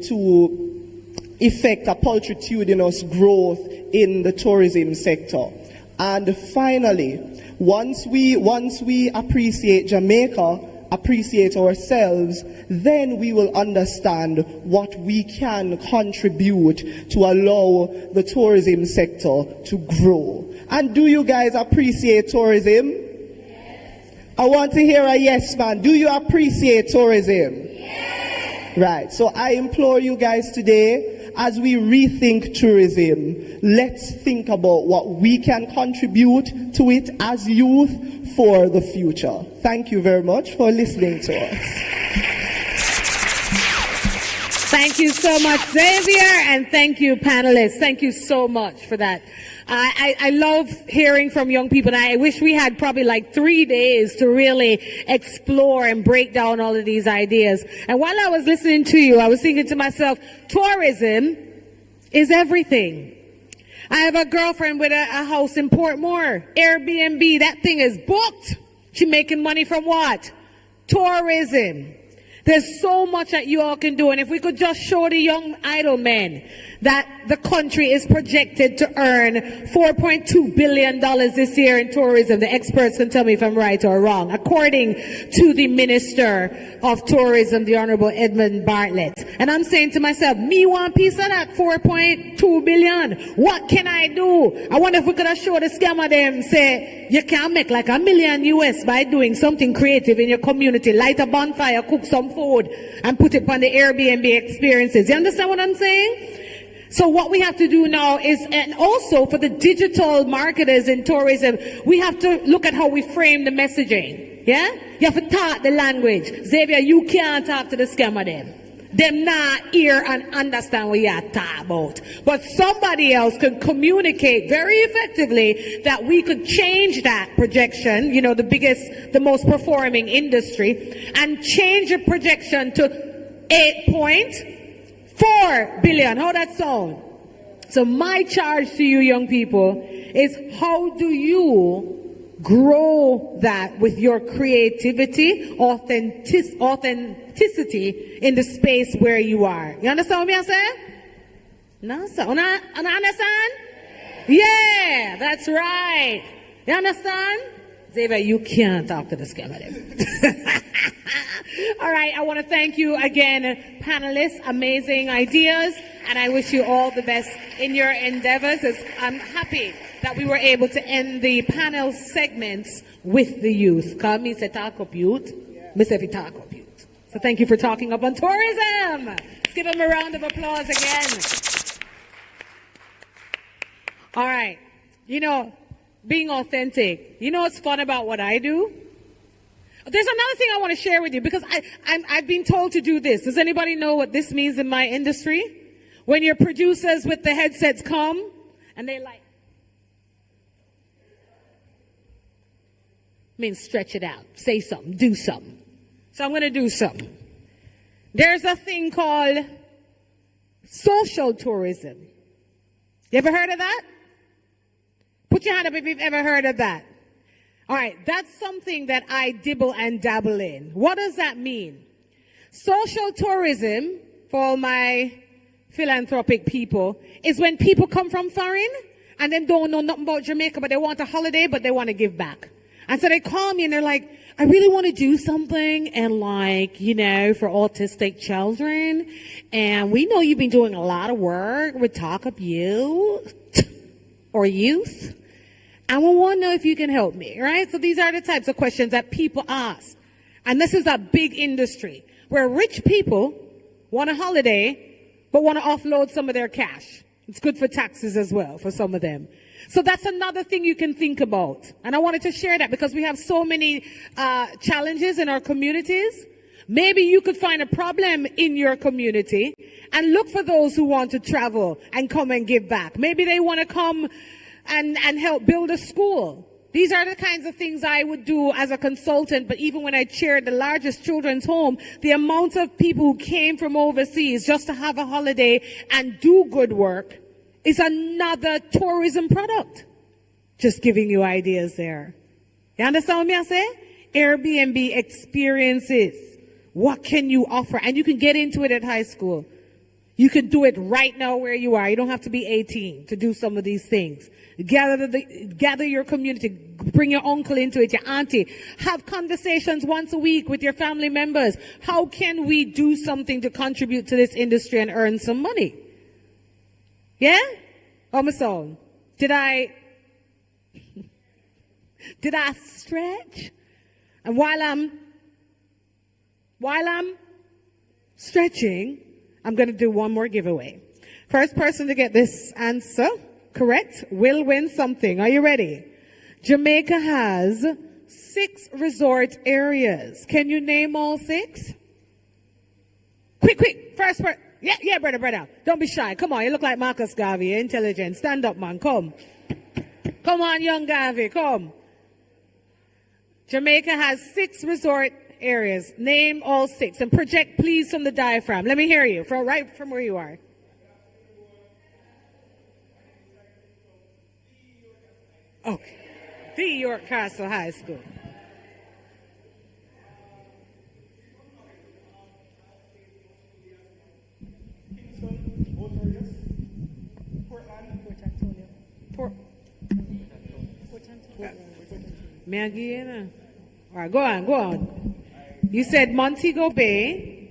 effect a multitudinous growth in the tourism sector. And finally, once we appreciate Jamaica, appreciate ourselves, then we will understand what we can contribute to allow the tourism sector to grow. And do you guys appreciate tourism? Yes. I want to hear a yes, man. Do you appreciate tourism? Yes. Right. So I implore you guys today, as we rethink tourism, let's think about what we can contribute to it as youth for the future. Thank you very much for listening to us. Thank you so much, Xavier, and thank you, panelists. Thank you so much for that. I love hearing from young people, and I wish we had probably like 3 days to really explore and break down all of these ideas. And while I was listening to you, I was thinking to myself, tourism is everything. I have a girlfriend with a house in Portmore, Airbnb. That thing is booked. She's making money from what? Tourism. There's so much that you all can do. And if we could just show the young idle men that the country is projected to earn $4.2 billion this year in tourism. The experts can tell me if I'm right or wrong. According to the Minister of Tourism, the Honorable Edmund Bartlett. And I'm saying to myself, me want a piece of that $4.2 billion. What can I do? I wonder if we could have showed the scammer them, say, you can make like $1 million US by doing something creative in your community. Light a bonfire, cook some food, and put it on the Airbnb experiences. You understand what I'm saying? So what we have to do now is, and also for the digital marketers in tourism, we have to look at how we frame the messaging. Yeah? You have to talk the language. Xavier, you can't talk to the scammer them. Them not hear and understand what you are talking about. But somebody else can communicate very effectively that we could change that projection, you know, the most performing industry, and change the projection to 8.4 billion. How that sound? So my charge to you young people is, how do you grow that with your creativity, authenticity in the space where you are? You understand what I'm saying? No, sir. Understand? Yeah, that's right. You understand? Xavier, you can't talk to the scammer. All right, I want to thank you again, panelists. Amazing ideas, and I wish you all the best in your endeavors. I'm happy that we were able to end the panel segments with the youth. Because me say talk up youth, me say we talk up youth. So thank you for talking up on tourism. Let's give them a round of applause again. All right, you know, being authentic. You know what's fun about what I do? There's another thing I want to share with you, because I've been told to do this. Does anybody know what this means in my industry? When your producers with the headsets come and they like, means stretch it out, say something, do something. So I'm going to do something. There's a thing called social tourism. You ever heard of that? Put your hand up if you've ever heard of that. All right, that's something that I dibble and dabble in. What does that mean? Social tourism, for all my philanthropic people, is when people come from foreign and then don't know nothing about Jamaica, but they want a holiday, but they want to give back. And so they call me and they're like, I really want to do something, and like, you know, for autistic children. And we know you've been doing a lot of work with Talk Up Youth or youth. And we want to know if you can help me, right? So these are the types of questions that people ask. And this is a big industry where rich people want a holiday, but want to offload some of their cash. It's good for taxes as well for some of them. So that's another thing you can think about. And I wanted to share that because we have so many challenges in our communities. Maybe you could find a problem in your community and look for those who want to travel and come and give back. Maybe they want to come and help build a school. These are the kinds of things I would do as a consultant, but even when I chaired the largest children's home, the amount of people who came from overseas just to have a holiday and do good work is another tourism product. Just giving you ideas there. You understand what I say? Airbnb experiences. What can you offer? And you can get into it at high school. You can do it right now where you are. You don't have to be 18 to do some of these things. Gather your community. Bring your uncle into it, your auntie. Have conversations once a week with your family members. How can we do something to contribute to this industry and earn some money? Yeah? Omason, did I stretch? And while I'm stretching, I'm going to do one more giveaway. First person to get this answer correct will win something. Are you ready? Jamaica has 6 resort areas. Can you name all 6? Quick. First part. Yeah, brother. Don't be shy. Come on, you look like Marcus Garvey. You're intelligent. Stand up, man. Come. Come on, young Garvey. Come. Jamaica has 6 resort areas. Name all 6. And project, please, from the diaphragm. Let me hear you. Right from where you are. Okay. The York Castle High School. Maggie, all right, go on. You said Montego Bay.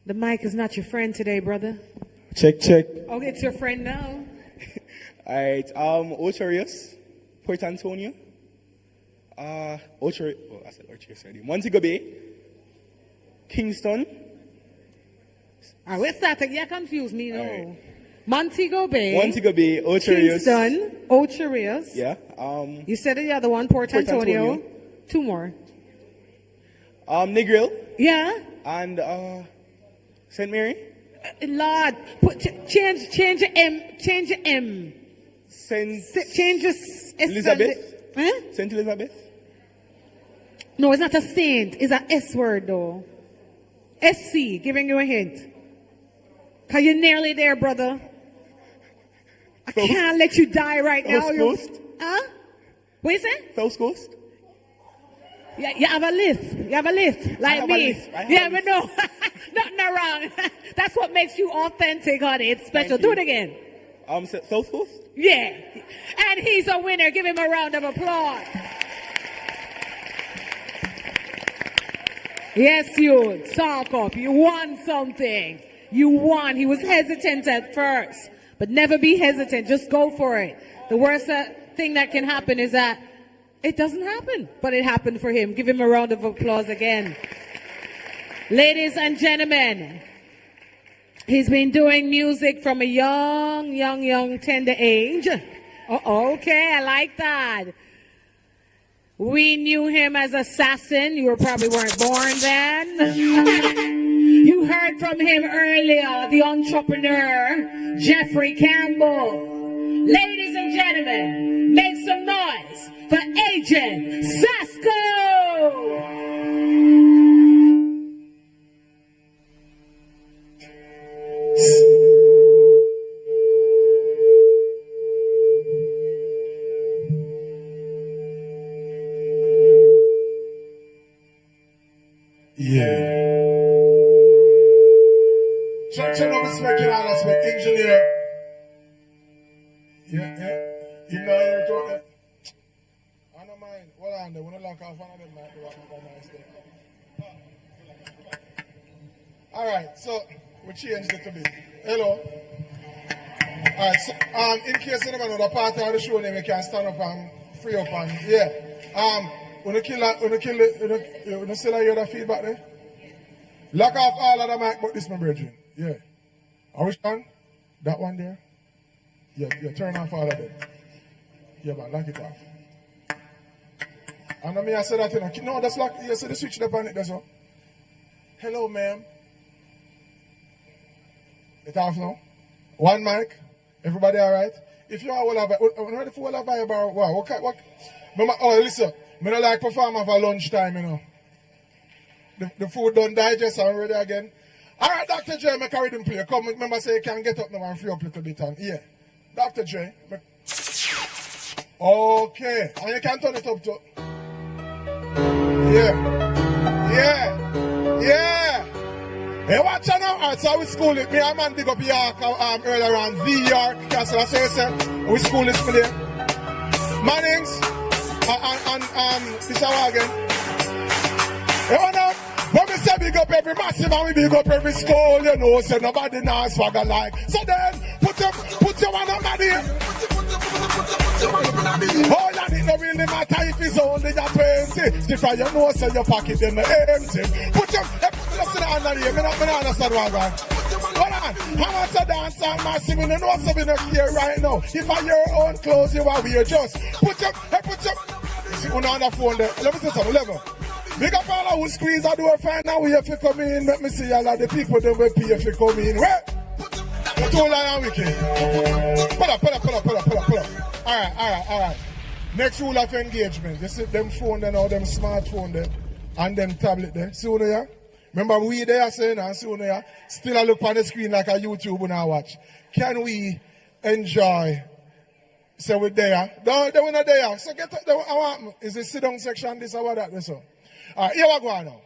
The mic is not your friend today, brother. Check. Okay, it's your friend now. All right. Ocho Rios, Port Antonio. Montego Bay, Kingston. All right, let's start. You confuse me, no. Right. Montego Bay, Ocho Rios. Kingston, Ocho Rios. Yeah. You said the other one, Port Antonio. 2 more. Negril. Yeah. And St. Mary. Lord, change your M. Change your M. Change your Elizabeth. Huh? St. Elizabeth. No, it's not a saint. It's an S word though. SC, giving you a hint. Cause you're nearly there, brother. I can't let you die right now. South Coast. Huh? What you say? South Coast. Yeah, you have a lift. Like me. Yeah, but no. Nothing wrong. That's what makes you authentic, honey. It's special. Do it again. South Coast? Yeah. And he's a winner. Give him a round of applause. Yes, you. Talk up. You won something. You won. He was hesitant at first. But never be hesitant. Just go for it. The worst thing that can happen is that it doesn't happen. But it happened for him. Give him a round of applause again. Ladies and gentlemen, he's been doing music from a young, tender age. Okay, I like that. We knew him as Assassin. You probably weren't born then. You heard from him earlier, the entrepreneur, Jeffrey Campbell. Ladies and gentlemen, make some noise for Agent Sasco! Yeah. Check out respect in all aspect. Engineer. Yeah. You know you're talking. I don't mind. Hold on there. When I lock off one of them, I do what nice thing. Alright, so we changed it a bit. Hello. Alright, so in case you never know the part of the show, then we can stand up and free up and when you still hear the feedback there? Lock off all of the mic but this, my brethren. Yeah. Are which one? That one there? Yeah, turn off all of them. Yeah, man, lock it off. And I said that, you know. No, that's lock. You see the switch up on it, that's all. Hello, ma'am. It off now? One mic? Everybody all right? If you are all about, ready for all about, wow, what? Oh, listen. I don't like perform for lunchtime, you know. The food don't digest, I'm ready again. All right, Dr. J, I carry them play. Come, remember, say you can get up now and free up a little bit. And, yeah. Dr. J. Okay. And you can turn it up too. Yeah. Hey, watch out now. Alright, so we school it. Me and man dig up York earlier on. The York Castle. That's what you say. We school it for there. Mannings. And this hour again. You know, when we say big up every massive and we big up every school, you know, so nobody knows swagger like. So then, put your one on my there. Oh, and it don't really matter if it's only a 20. Different, you know, so your pocket then empty. Put your, listen to the hand here. I don't understand what I'm going. Hold on. How much a dance and massive? You know something up here right now. If I your own clothes, you are weird. Just put your. You see, on the phone there. Let me say something. Level. Big up all who squeeze the door. Find out where if you come in. Let me see all of the people that will pay if you come in. Where? Too long wicked. Pull up. All right. Next rule of engagement. You see them phone there now, them smartphone there, and them tablet there. See what they are? Remember we there saying and see what they are? Still I look on the screen like a YouTube when I watch. Can we enjoy? So we're there. No, they were not there. So get is the sit down section this or that? This one. All right, here we go now.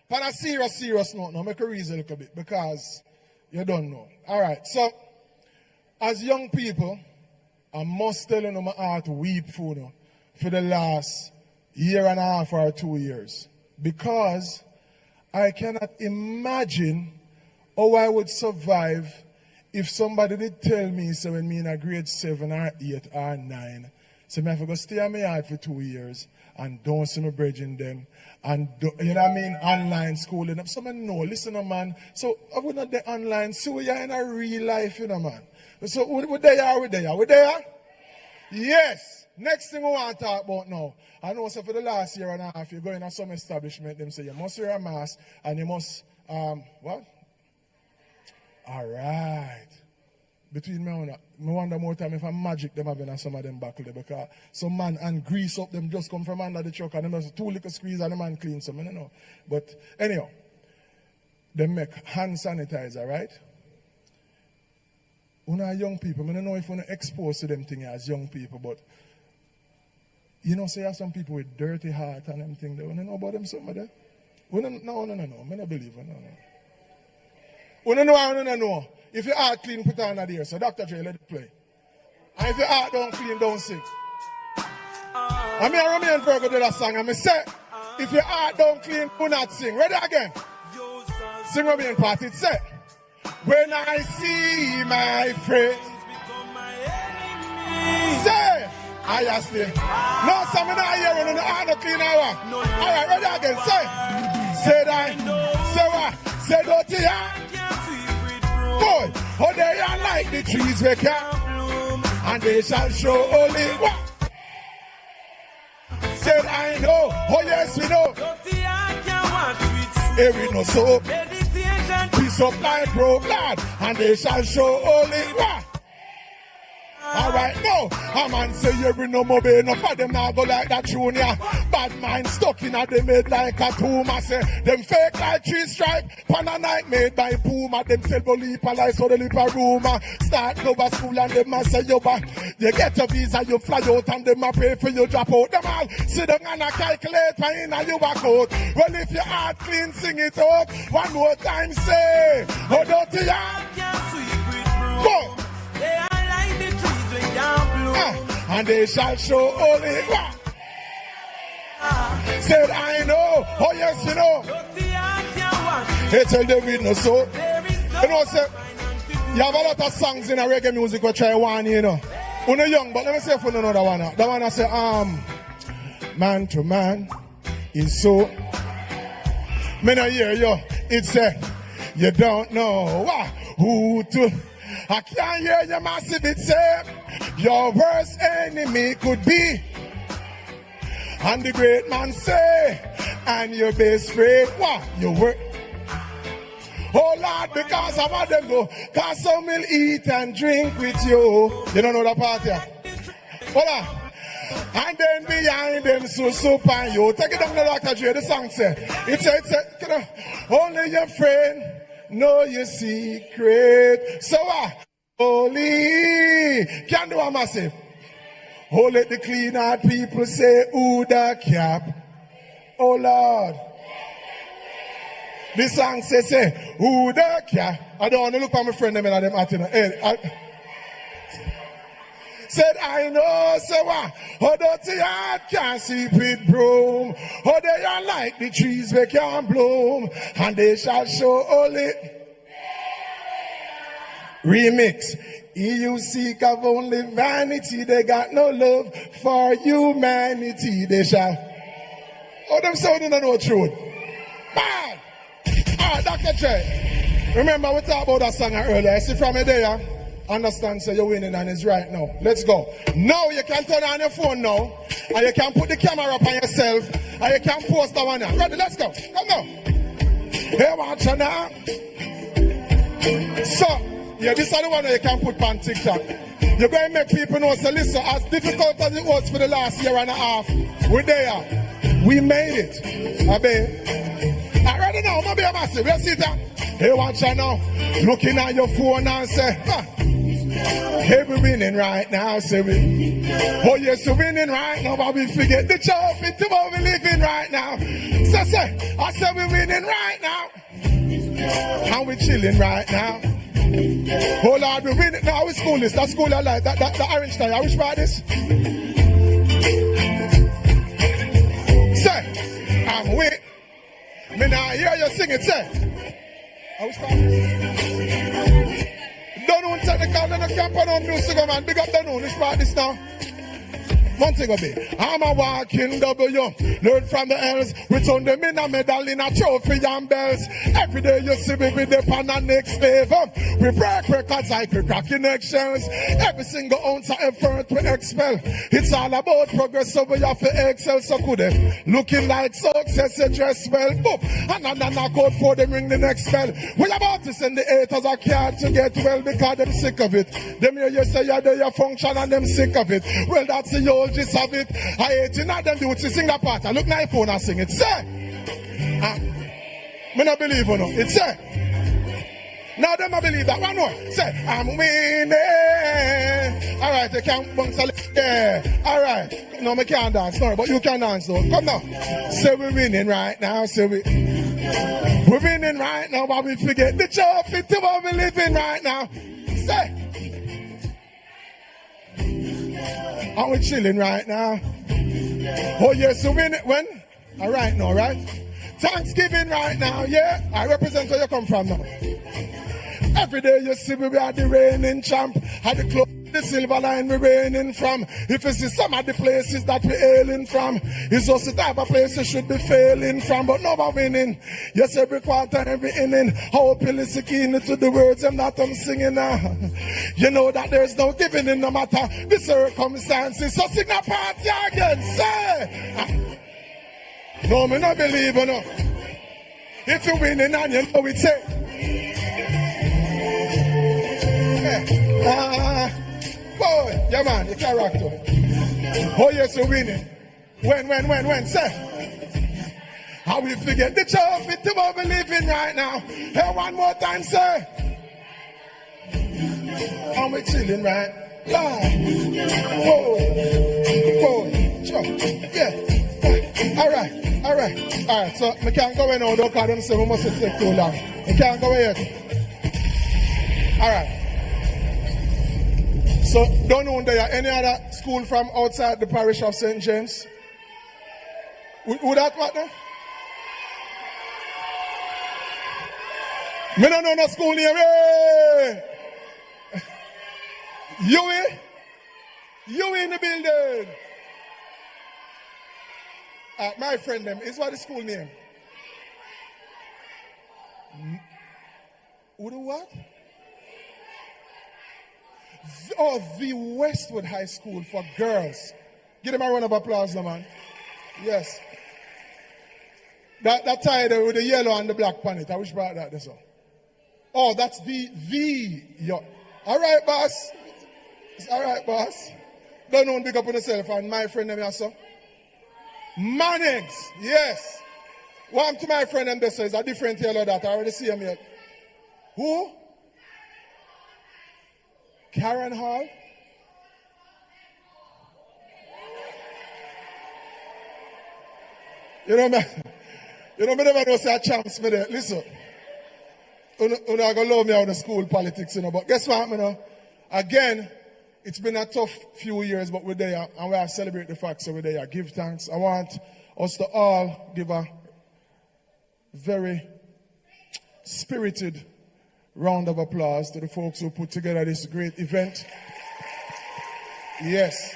But a serious note now. Make a reason a little bit because you don't know. All right, so as young people, I must tell you my heart weep for you for the last year and a half or 2 years. Because I cannot imagine how I would survive if somebody did tell me, so when me in a grade 7 or 8 or 9, so I have to go stay at my yard for 2 years and don't see my bridging them and do, you know what I mean, online schooling. Someone know, listen man, so I would not the online, so we are in a real life, you know man. So we there? Yes. Next thing we want to talk about now. I know so for the last year and a half, you're going to some establishment, them say you must wear a mask and you must, what? All right. Between me and I wonder more time if I magic them have been on some of them back there because some man and grease up them just come from under the truck and them just 2 little squeeze and the man clean some, I don't know. But anyhow, they make hand sanitizer, right? When are young people, I don't know if you're exposed to them things as young people, but you know, say you have some people with dirty heart and them things, they don't know about them something there. No. I don't believe it, no. We don't know. If your heart clean, put on there. So Dr. J, let it play. And if your heart don't clean, don't sing. I mean, I remain for do that song. I say, if your heart don't clean, do not sing. Ready again? Sing remain part. It say, when I see my friends, say, I ask them. No, some of them here on the heart don't clean hour. All right, ready again? Say that. Say what? Say dirty heart. Boy, oh they are like the trees we can bloom, and they shall show only what? Said I know, oh yes we know. Here we know so. Peace up like bro blood, and they shall show only what? Alright, no, a man say you bring no more be enough of them now go like that junior. Bad mind stuck in at them head like a tomb. I say, them fake like 3 stripe, pan a night made by Puma. Them sell belief a lie so they live a rumor. Start go to school and them a say you back. You get a visa, you fly out and them a pay for you drop out. Them all sit down and a calculate in a you back out. Well if your heart clean, sing it out. One more time say, oh dirty heart. Go. And they shall show only what? Said I know, oh yes you know. They tell them we know so. You know, say, you have a lot of songs in a reggae music which I want, you know. When you're young, but let me say for another one. That one I say, man to man is so. Me no hear you. It say, you don't know who to. I can't hear you massive it say your worst enemy could be. And the great man say, and your best friend, what? You work. Oh Lord, because some of them go, cause some will eat and drink with you. You don't know that part here? Hold on. And then behind them, so and you. Take it down to Dr. J, the song say. It say, only your friend know your secret. So holy, can do a massive. Oh, let the clean heart people say, who the cap? Oh Lord. This song say, who the cap? I don't want to look at my friend them and them acting. Said I know, so oh dirty heart can't sleep with broom. Oh they are like the trees they can bloom, and they shall show only. Remix. You seek of only vanity, they got no love for humanity. They shall. Oh them sounding no truth. Man! Dr. J. Remember we talked about that song earlier. I see from a there, understand so you're winning and it's right now. Let's go. Now you can turn on your phone now, and you can put the camera up on yourself, and you can post that one now. Ready, let's go. Come now. Hey, watch you now. So, yeah, this is the one that you can put on TikTok. You're going to make people know, so listen, as difficult as it was for the last year and a half, we're there. We made it. I bet. Already now, maybe I'm massive. You see that? Hey, watch you now. Looking at your phone and say, hey, we're winning right now, say we. Oh, yes, we're winning right now, but we forget the job into what we're living right now. So, say, I said we're winning right now. And we're chilling right now. Oh, Lord, we're winning. Now, which school is that school I like? The orange tie. Which part is? Say, I'm winning. Me now hear you sing it, say. Which part is? Don't know technical, then the camp on music, man. Big up the noon. Which part is now? One thing of it, I'm a walking W. Learn from the L's. Return them in a medal, in a trophy and bells. Every day you see me with the pan and next wave. We break records like we cracking eggshells. Every single ounce of effort we expel. It's all about progress, so we have to excel. So could they looking like success, you dress well. Boop. And code for them ring the next bell. We about to send the haters a card to get well because them sick of it. Them hear you say you're there, you function and them sick of it. Well, that's the old gist of it. I hate it, not them do it to sing a part. I look at my phone and sing it. Say, me not believe you know. It say, now them I believe that one more. Say, I'm winning. All right, you can't bounce a little. Yeah. All right. No, me can't dance. Sorry, but you can dance though. Come now. Say we're winning right now. Say we're winning right now, but we forget the job into what we're living right now. Say. And we're chilling right now. Oh yes, so when? All right now, right? Thanksgiving right now, yeah? I represent where you come from now. Every day you see me, we are the reigning champ. At the club, the silver line we're reigning from. If you see some of the places that we're ailing from, it's also the type of places you should be failing from, but no we're winning. Yes, every quarter, every inning, how pill is keen to the words I'm not singing now. You know that there's no giving in no matter the circumstances. So sing a party again, say. No, me not believe you know. If you're winning and you know it, say. Boy, yeah man, the character. Oh yes, you're winning. When, say. How we forget the job, it's what we're living right now. Hey, one more time, say. And we're chilling, right? Whoa, sure. Yeah. All right. So we can't go in now, don't call them say we must take too long. We can't go yet. All right. So, don't know there any other school from outside the parish of St. James? Would that what now? Me don't know no school name. Hey! You in the building. My friend them, is what the school name? What? Oh, the Westwood High School for girls. Give them a round of applause, no man. Yes. That tie there with the yellow and the black on it. I wish brought that this one. Oh, that's all right, boss. All right, boss. Don't know, big up on yourself. And my friend them also. Mannings, yes. One to my friend them this is a different yellow that I already see him yet. Who? Karen Hall? You know me never know say a chance me there. Listen. You know, I go love me out of school politics, you know. But guess what, you know? Again, it's been a tough few years, but we're there and we are celebrate the fact so we're there. Give thanks. I want us to all give a very spirited round of applause to the folks who put together this great event. Yes.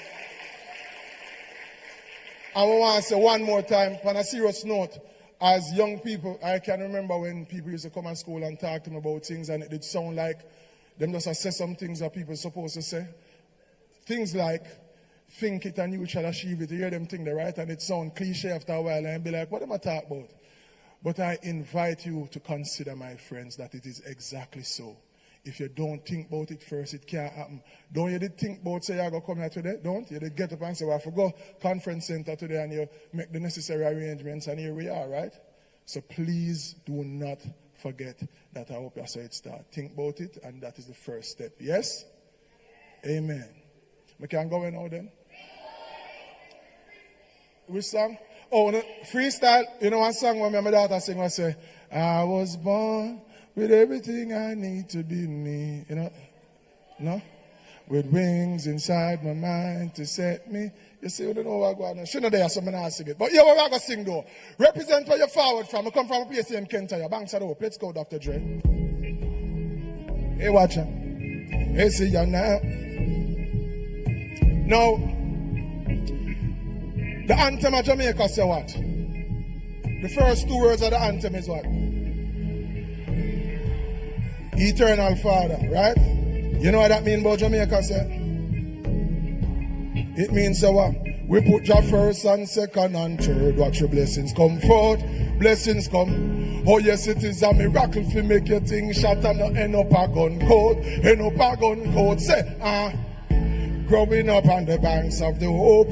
I want to say one more time, on a serious note, as young people, I can remember when people used to come to school and talk to me about things, and it did sound like them just say some things that people are supposed to say. Things like, think it and you shall achieve it. You hear them think they right, and it sound cliche after a while, and be like, what am I talking about? But I invite you to consider, my friends, that it is exactly so. If you don't think about it first, it can't happen. Don't you did think about, say, you're going to come here today? Don't you? Did get up and say, well, I forgot conference center today, and you make the necessary arrangements, and here we are, right? So please do not forget that. I hope that's how it starts. Think about it, and that is the first step. Yes? Amen. We can go in now then? Which song? Oh, no, freestyle. You know one song when my daughter sing, I say, I was born with everything I need to be me. You know? No? With wings inside my mind to set me. You see, you don't know what I'm going on. Shouldn't there, so I'm not sing it. But yeah, we're going to sing though. Represent where you're forward from. I come from a place in Kentucky. Banks are up. Let's go, Dr. Dre. Hey, watch out. Hey, see you now. Now, the anthem of Jamaica say what? The first two words of the anthem is what? Eternal Father, right? You know what that means about Jamaica, say? It means what? We put your first and second and third. Watch your blessings come forth. Blessings come. Oh yes, it is a miracle to make your thing shot and not end up a gun code. End up a gun code. Say, growing up on the banks of the hope.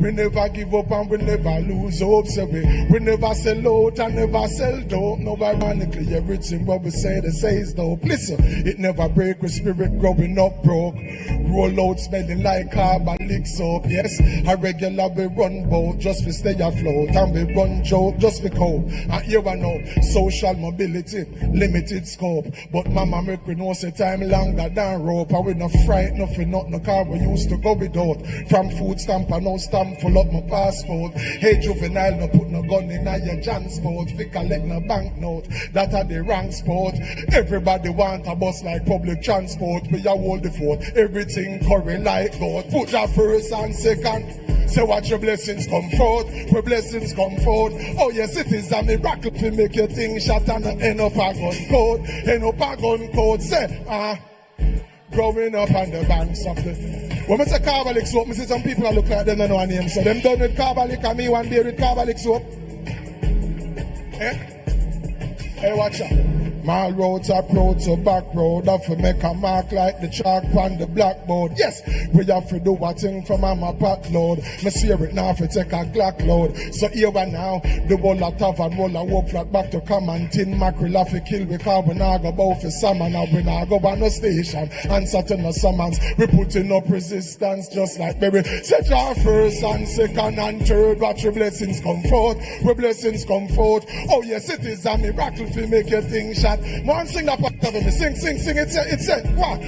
We never give up and we never lose hope. So we never sell out and never sell dope. No, ironically, everything what we say, they say is dope. Listen, it never break with spirit growing up broke. Roll out smelling like carbolic soap. Yes, a regular we run boat just to stay afloat. And we run joke just for cope. And here I know, social mobility, limited scope. But mama make we know say time longer than rope. And we not frightened for not no car we used to go without. From food stamp and no stamp full up my passport. Hey juvenile, no put no gun in your transport. We collect no banknote, that are the wrong sport. Everybody want a bus like public transport. We a hold the fort, everything curry like God. Put your first and second. Say what your blessings come forth, where blessings come forth. Oh yes, it is a miracle to make your thing shut and end up a gun code. End up a gun code. Say, growing up on the banks of the... When I say carbolic soap, I see some people that look like them don't know a name. So them done with carbolic and me one day with carbolic soap. Eh? Hey, watch out. My roads are proud to back road. Have to make a mark like the chalk on the blackboard. Yes, we have to do a thing from my pot load. Me see it now for take a Glock load. So here we now, the whole of tavern, roll a walk flat back to come and tin mackerel have to kill because we now go bow for salmon and we now go by no station. Answer to no summons. We putting up resistance just like baby. Set your first and second and third. Watch your blessings come forth. Where blessings come forth. Oh yes, it is a miracle to make your thing shot. One sing that part of me. Sing. It's a what?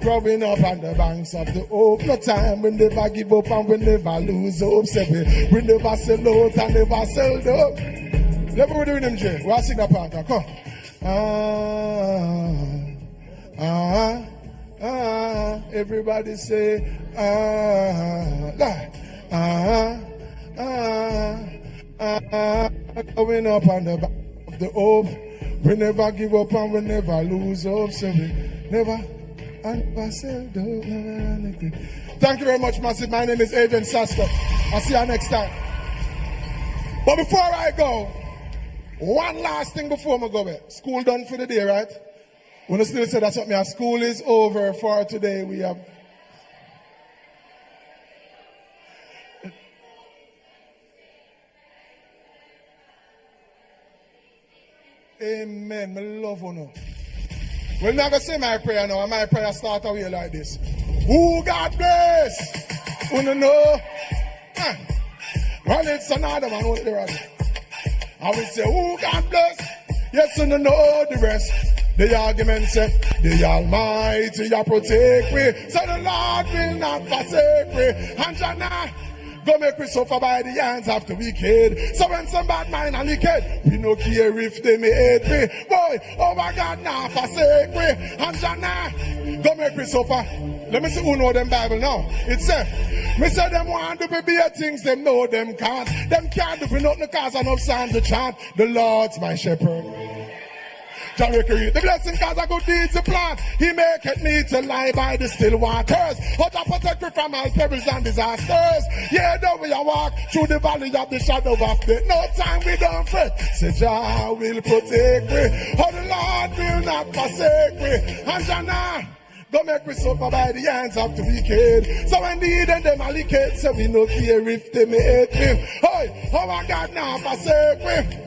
Growing up on the banks of the hope. No time we never give up and we never lose hope. Say we never sell out and never sell dope. Let me do them, Jay. We'll sing that part. Come. Everybody say growing up on the banks of the hope. We never give up and we never lose hope. So we never sell dope. Thank you very much, massive. My name is Agent Sasco. I'll see you next time. But before I go, one last thing before I go. School done for the day, right? When I still say that's what me, our school is over for today. We have... Amen. I love you now. We're not going to say my prayer now. My prayer start away like this. Who God bless? You know? Well, it's another one. I will say, who God bless? Yes, you know the rest. The argument said, the Almighty will protect me. So the Lord will not forsake me. And Jana, go make we suffer by the hands of the wicked. So when some bad mind and wicked, we no care if they may hate me. Boy, oh my God, now forsake me. And Jana, go make we suffer. Let me see who know them Bible now. It said, me say them want to be better things, them know them can't. Them can't do for nothing cause enough sign to chant. The Lord's my shepherd. Jamaica read the blessing cause a good deeds to plant. He maketh me to lie by the still waters. How to protect me from all perils and disasters. Yeah, though we a walk through the valley of the shadow of death. No time we don't fret. Say Jah will protect me. Oh, the Lord will not forsake me. And Jah nah, don't make me suffer by the hands of the wicked. So when the hidden them allocate, so we no fear if they may hate me. Hey, oh my God now forsake me.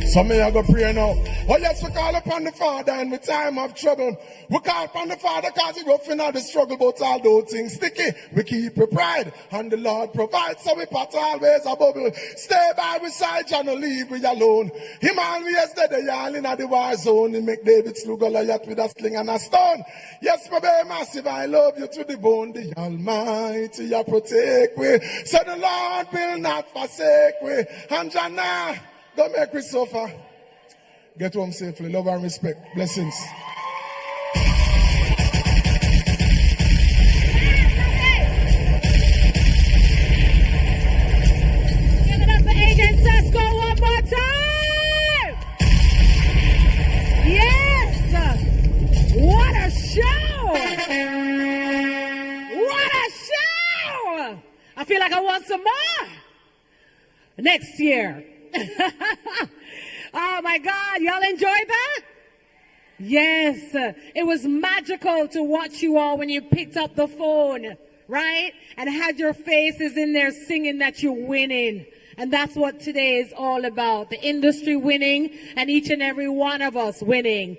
So me I go pray now. Oh yes, we call upon the Father in the time of trouble. We call upon the Father because he rough in all the struggle, but all those things sticky. We keep your pride and the Lord provides, so we pot always a bubble. Stay by we side and no leave we alone. Him always dead the yall in the war zone. He make David slew Goliath with a sling and a stone. Yes, my baby massive, I love you to the bone. The Almighty you protect we. So the Lord will not forsake we. And Jannah, don't make me suffer. Get home safely. Love and respect. Blessings. Give it up for Agent Sasco one more time. Yes. What a show. What a show. I feel like I want some more. Next year. Oh my God, y'all enjoyed that? Yes, it was magical to watch you all when you picked up the phone, right? And had your faces in there singing that you're winning. And that's what today is all about. The industry winning and each and every one of us winning.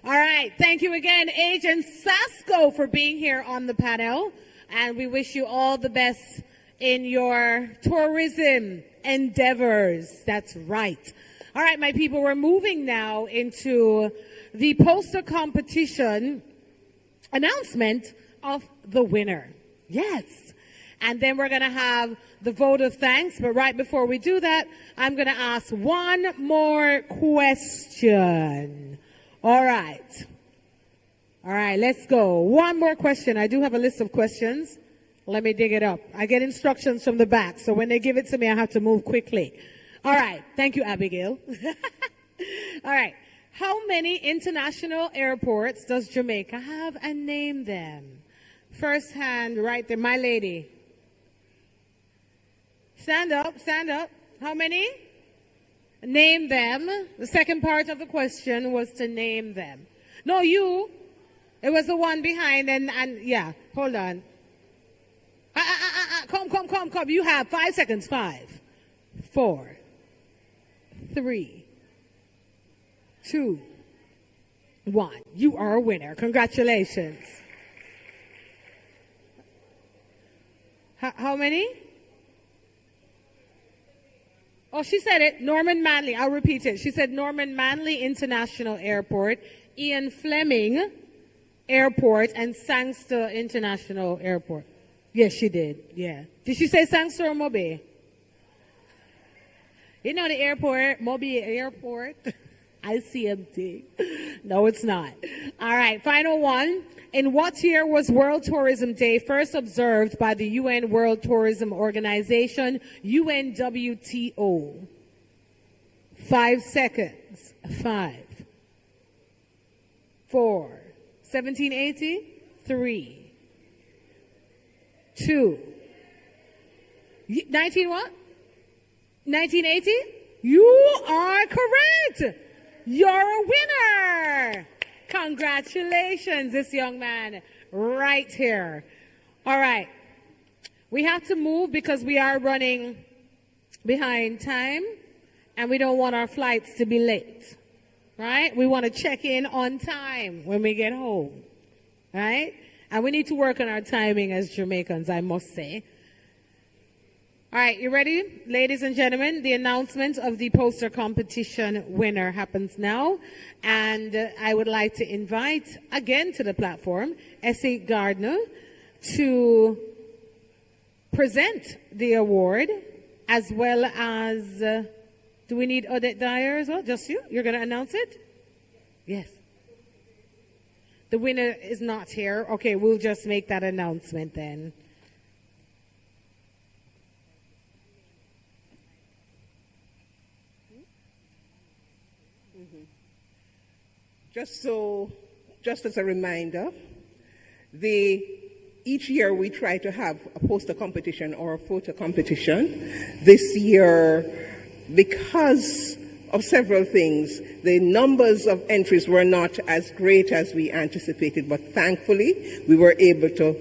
All right, thank you again, Agent Sasco, for being here on the panel. And we wish you all the best in your tourism endeavors. That's right. All right, my people, we're moving now into the poster competition announcement of the winner. Yes. And then we're going to have the vote of thanks. But right before we do that, I'm going to ask one more question. All right. All right, let's go. One more question. I do have a list of questions. Let me dig it up. I get instructions from the back, so when they give it to me, I have to move quickly. All right. Thank you, Abigail. All right. How many international airports does Jamaica have, and name them? First hand right there. My lady. Stand up. Stand up. How many? Name them. The second part of the question was to name them. No, you. It was the one behind, and yeah. Hold on. Come. You have 5 seconds. 5, 4, 3, 2, 1. You are a winner. Congratulations. How many? Oh, she said it. Norman Manley. I'll repeat it. She said Norman Manley International Airport, Ian Fleming Airport, and Sangster International Airport. Yes, she did. Yeah. Did she say Sangster or Mobile? You know the airport, Mobile Airport. ICMT. No, it's not. All right, final one. In what year was World Tourism Day first observed by the UN World Tourism Organization, UNWTO? 5 seconds. 5, 4, 1780, 3, 2, 19 what? 1980? You are correct. You're a winner. Congratulations, this young man right here. All right. We have to move because we are running behind time and we don't want our flights to be late. Right? We want to check in on time when we get home. Right? And we need to work on our timing as Jamaicans, I must say. All right, you ready? Ladies and gentlemen, the announcement of the poster competition winner happens now. And I would like to invite again to the platform Essie Gardner to present the award, as well as, do we need Odette Dyer as well? Just you? You're going to announce it? Yes. The winner is not here. Okay, we'll just make that announcement then. Just as a reminder, each year we try to have a poster competition or a photo competition. This year, because of several things, the numbers of entries were not as great as we anticipated, but thankfully we were able to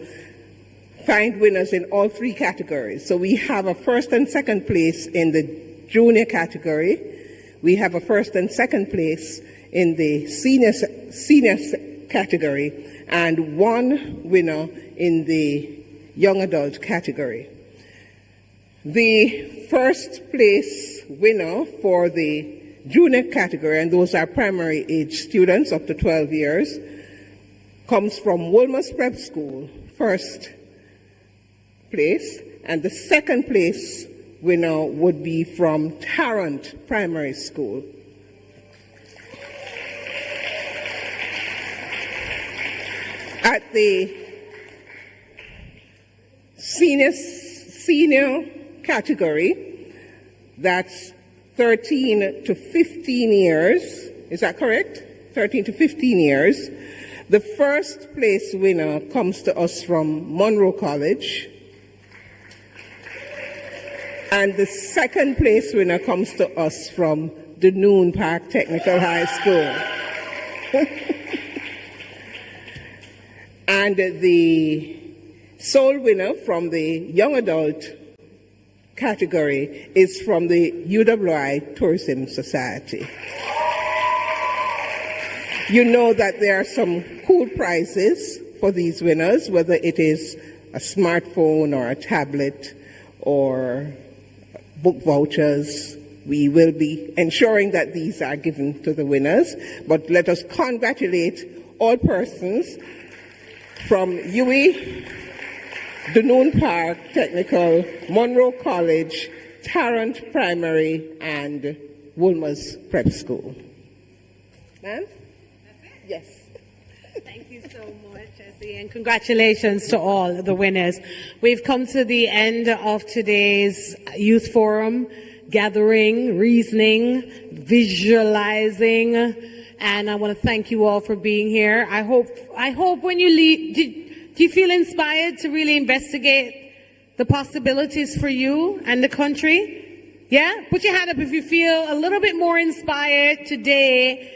find winners in all three categories. So we have a first and second place in the junior category. We have a first and second place in the senior category, and one winner in the young adult category. The first place winner for the junior category, and those are primary age students up to 12 years, comes from Wolmer's Prep School, first place, and the second place winner would be from Tarrant Primary School. At the senior category, that's 13 to 15 years, is that correct? 13 to 15 years. The first place winner comes to us from Monroe College, and the second place winner comes to us from the Noon Park Technical High School. And the sole winner from the young adult category is from the UWI Tourism Society. You know that there are some cool prizes for these winners, whether it is a smartphone or a tablet or book vouchers. We will be ensuring that these are given to the winners, but let us congratulate all persons from UWI, Dunoon Park Technical, Monroe College, Tarrant Primary, and Wolmer's Prep School. Ma'am? That's it? Yes. Thank you so much, Jessie, and congratulations to all the winners. We've come to the end of today's Youth Forum, gathering, reasoning, visualizing, and I want to thank you all for being here. I hope when you leave, do you feel inspired to really investigate the possibilities for you and the country? Yeah? Put your hand up if you feel a little bit more inspired today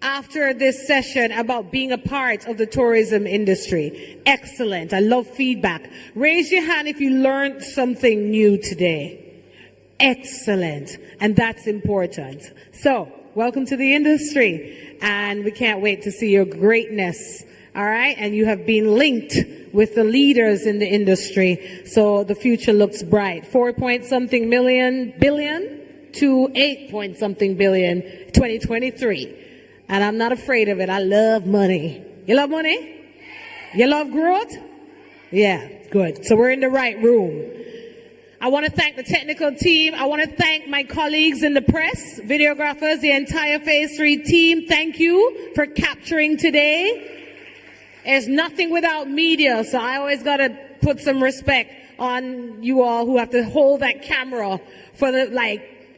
after this session about being a part of the tourism industry. Excellent. I love feedback. Raise your hand if you learned something new today. Excellent. And that's important. So, welcome to the industry, and we can't wait to see your greatness, all right? And you have been linked with the leaders in the industry, so the future looks bright. 4-point-something billion to 8-point-something billion, 2023. And I'm not afraid of it. I love money. You love money? You love growth? Yeah, good. So we're in the right room. I want to thank the technical team. I want to thank my colleagues in the press, videographers, the entire Phase 3 team. Thank you for capturing today. There's nothing without media, so I always got to put some respect on you all who have to hold that camera for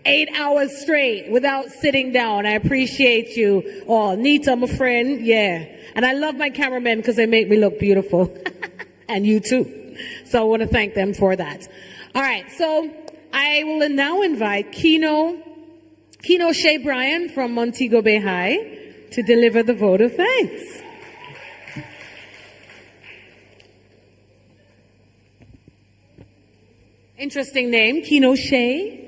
8 hours straight without sitting down. I appreciate you all. Nita, my friend, yeah. And I love my cameramen because they make me look beautiful. And you too. So I want to thank them for that. All right, so I will now invite Keno Shea Bryan from Montego Bay High to deliver the vote of thanks. Interesting name, Keno Shea.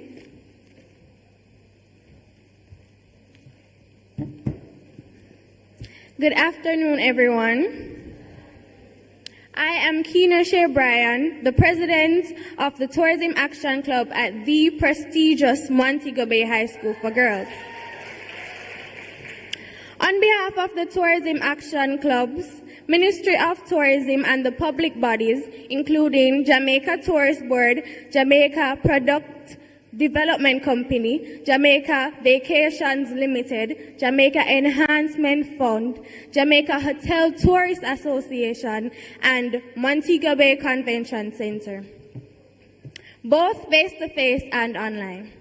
Good afternoon, everyone. I am Keno Shea Bryan, the president of the Tourism Action Club at the prestigious Montego Bay High School for Girls. On behalf of the Tourism Action Clubs, Ministry of Tourism and the public bodies, including Jamaica Tourist Board, Jamaica Product Development Company, Jamaica Vacations Limited, Jamaica Enhancement Fund, Jamaica Hotel Tourist Association, and Montego Bay Convention Center, both face-to-face and online.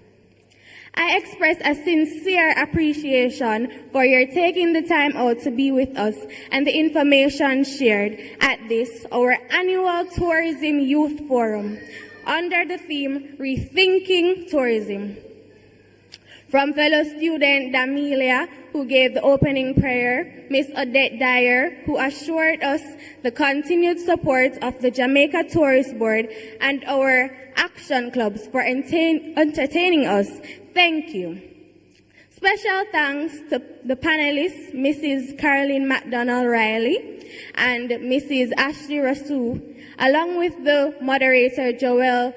I express a sincere appreciation for your taking the time out to be with us and the information shared at this, our annual Tourism Youth Forum, under the theme, Rethinking Tourism. From fellow student Damelia, who gave the opening prayer, Miss Odette Dyer, who assured us the continued support of the Jamaica Tourist Board and our action clubs for entertaining us, thank you. Special thanks to the panelists, Mrs. Caroline McDonald-Riley and Mrs. Ashley Rasu, along with the moderator Joel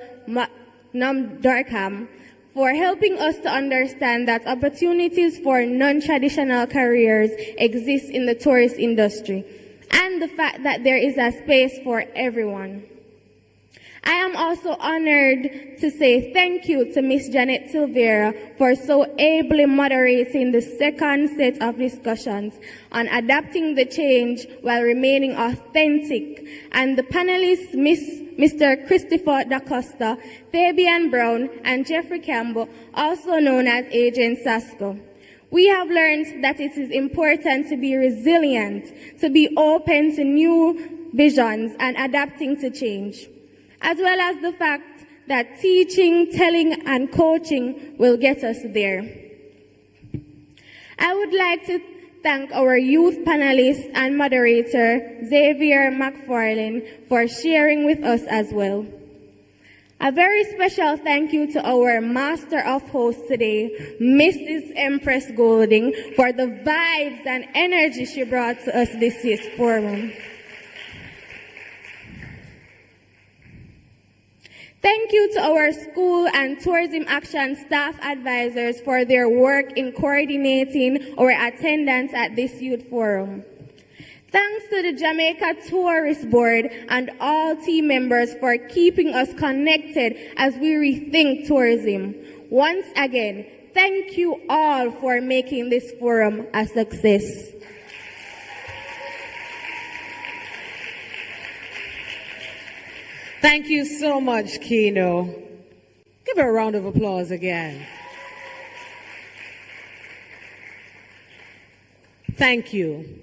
Darkham, for helping us to understand that opportunities for non-traditional careers exist in the tourist industry, and the fact that there is a space for everyone. I am also honored to say thank you to Miss Janet Silvera for so ably moderating the second set of discussions on adapting the change while remaining authentic, and the panelists Mr. Christopher Da Costa, Fabian Brown, and Jeffrey Campbell, also known as Agent Sasco. We have learned that it is important to be resilient, to be open to new visions and adapting to change, as well as the fact that teaching, telling, and coaching will get us there. I would like to thank our youth panelist and moderator, Xavier McFarlane, for sharing with us as well. A very special thank you to our Master of Hosts today, Mrs. Empress Golding, for the vibes and energy she brought to us this year's forum. Thank you to our school and tourism action staff advisors for their work in coordinating our attendance at this youth forum. Thanks to the Jamaica Tourist Board and all team members for keeping us connected as we rethink tourism. Once again, thank you all for making this forum a success. Thank you so much, Kino. Give her a round of applause again. Thank you.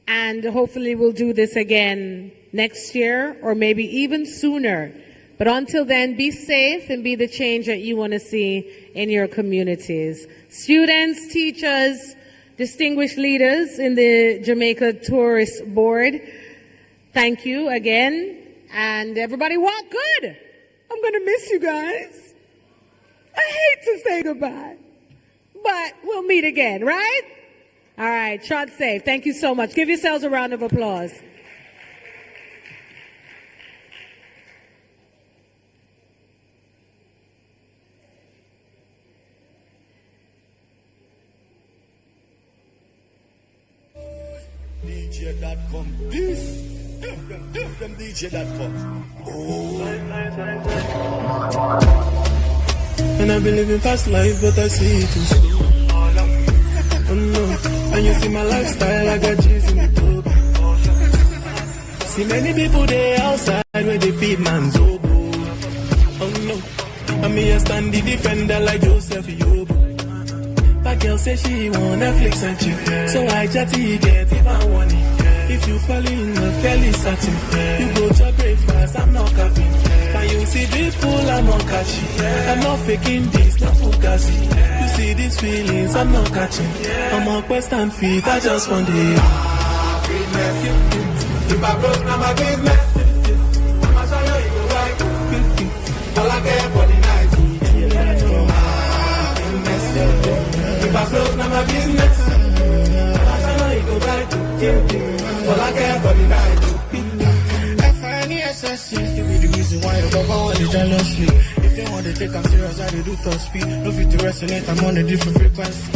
And hopefully we'll do this again next year or maybe even sooner. But until then, be safe and be the change that you want to see in your communities. Students, teachers, distinguished leaders in the Jamaica Tourist Board, thank you again. And everybody walk good. I'm going to miss you guys. I hate to say goodbye, but we'll meet again, right? All right, trot safe. Thank you so much. Give yourselves a round of applause. DJ.com. Peace. If them DJ.com. Oh. And I've been living fast life, but I see it too slow. Oh no. And you see my lifestyle, I got G's in the club. See many people there outside where they feed man's oboe. Oh no. And me a stand the defender like Joseph Yobo. That girl say she want Netflix and chill. So I chatty get if I want it. If you fall in love, Kelly satin. You go to breakfast, I'm not capping. Can you see this pool, I'm not catching. I'm not faking this, not fugazi. You see these feelings, I'm not catching. I'm on quest and feet, I just want it. If I broke, now my business. I'ma show you go right. All I care for the night. If I broke, now my business. I'ma show you go right. All I care for the night. F-I-N-E-S-S seems to be the reason why the baba want to jealously. If they want to take us serious, I do top speed. No fit to resonate, I'm on a different frequency.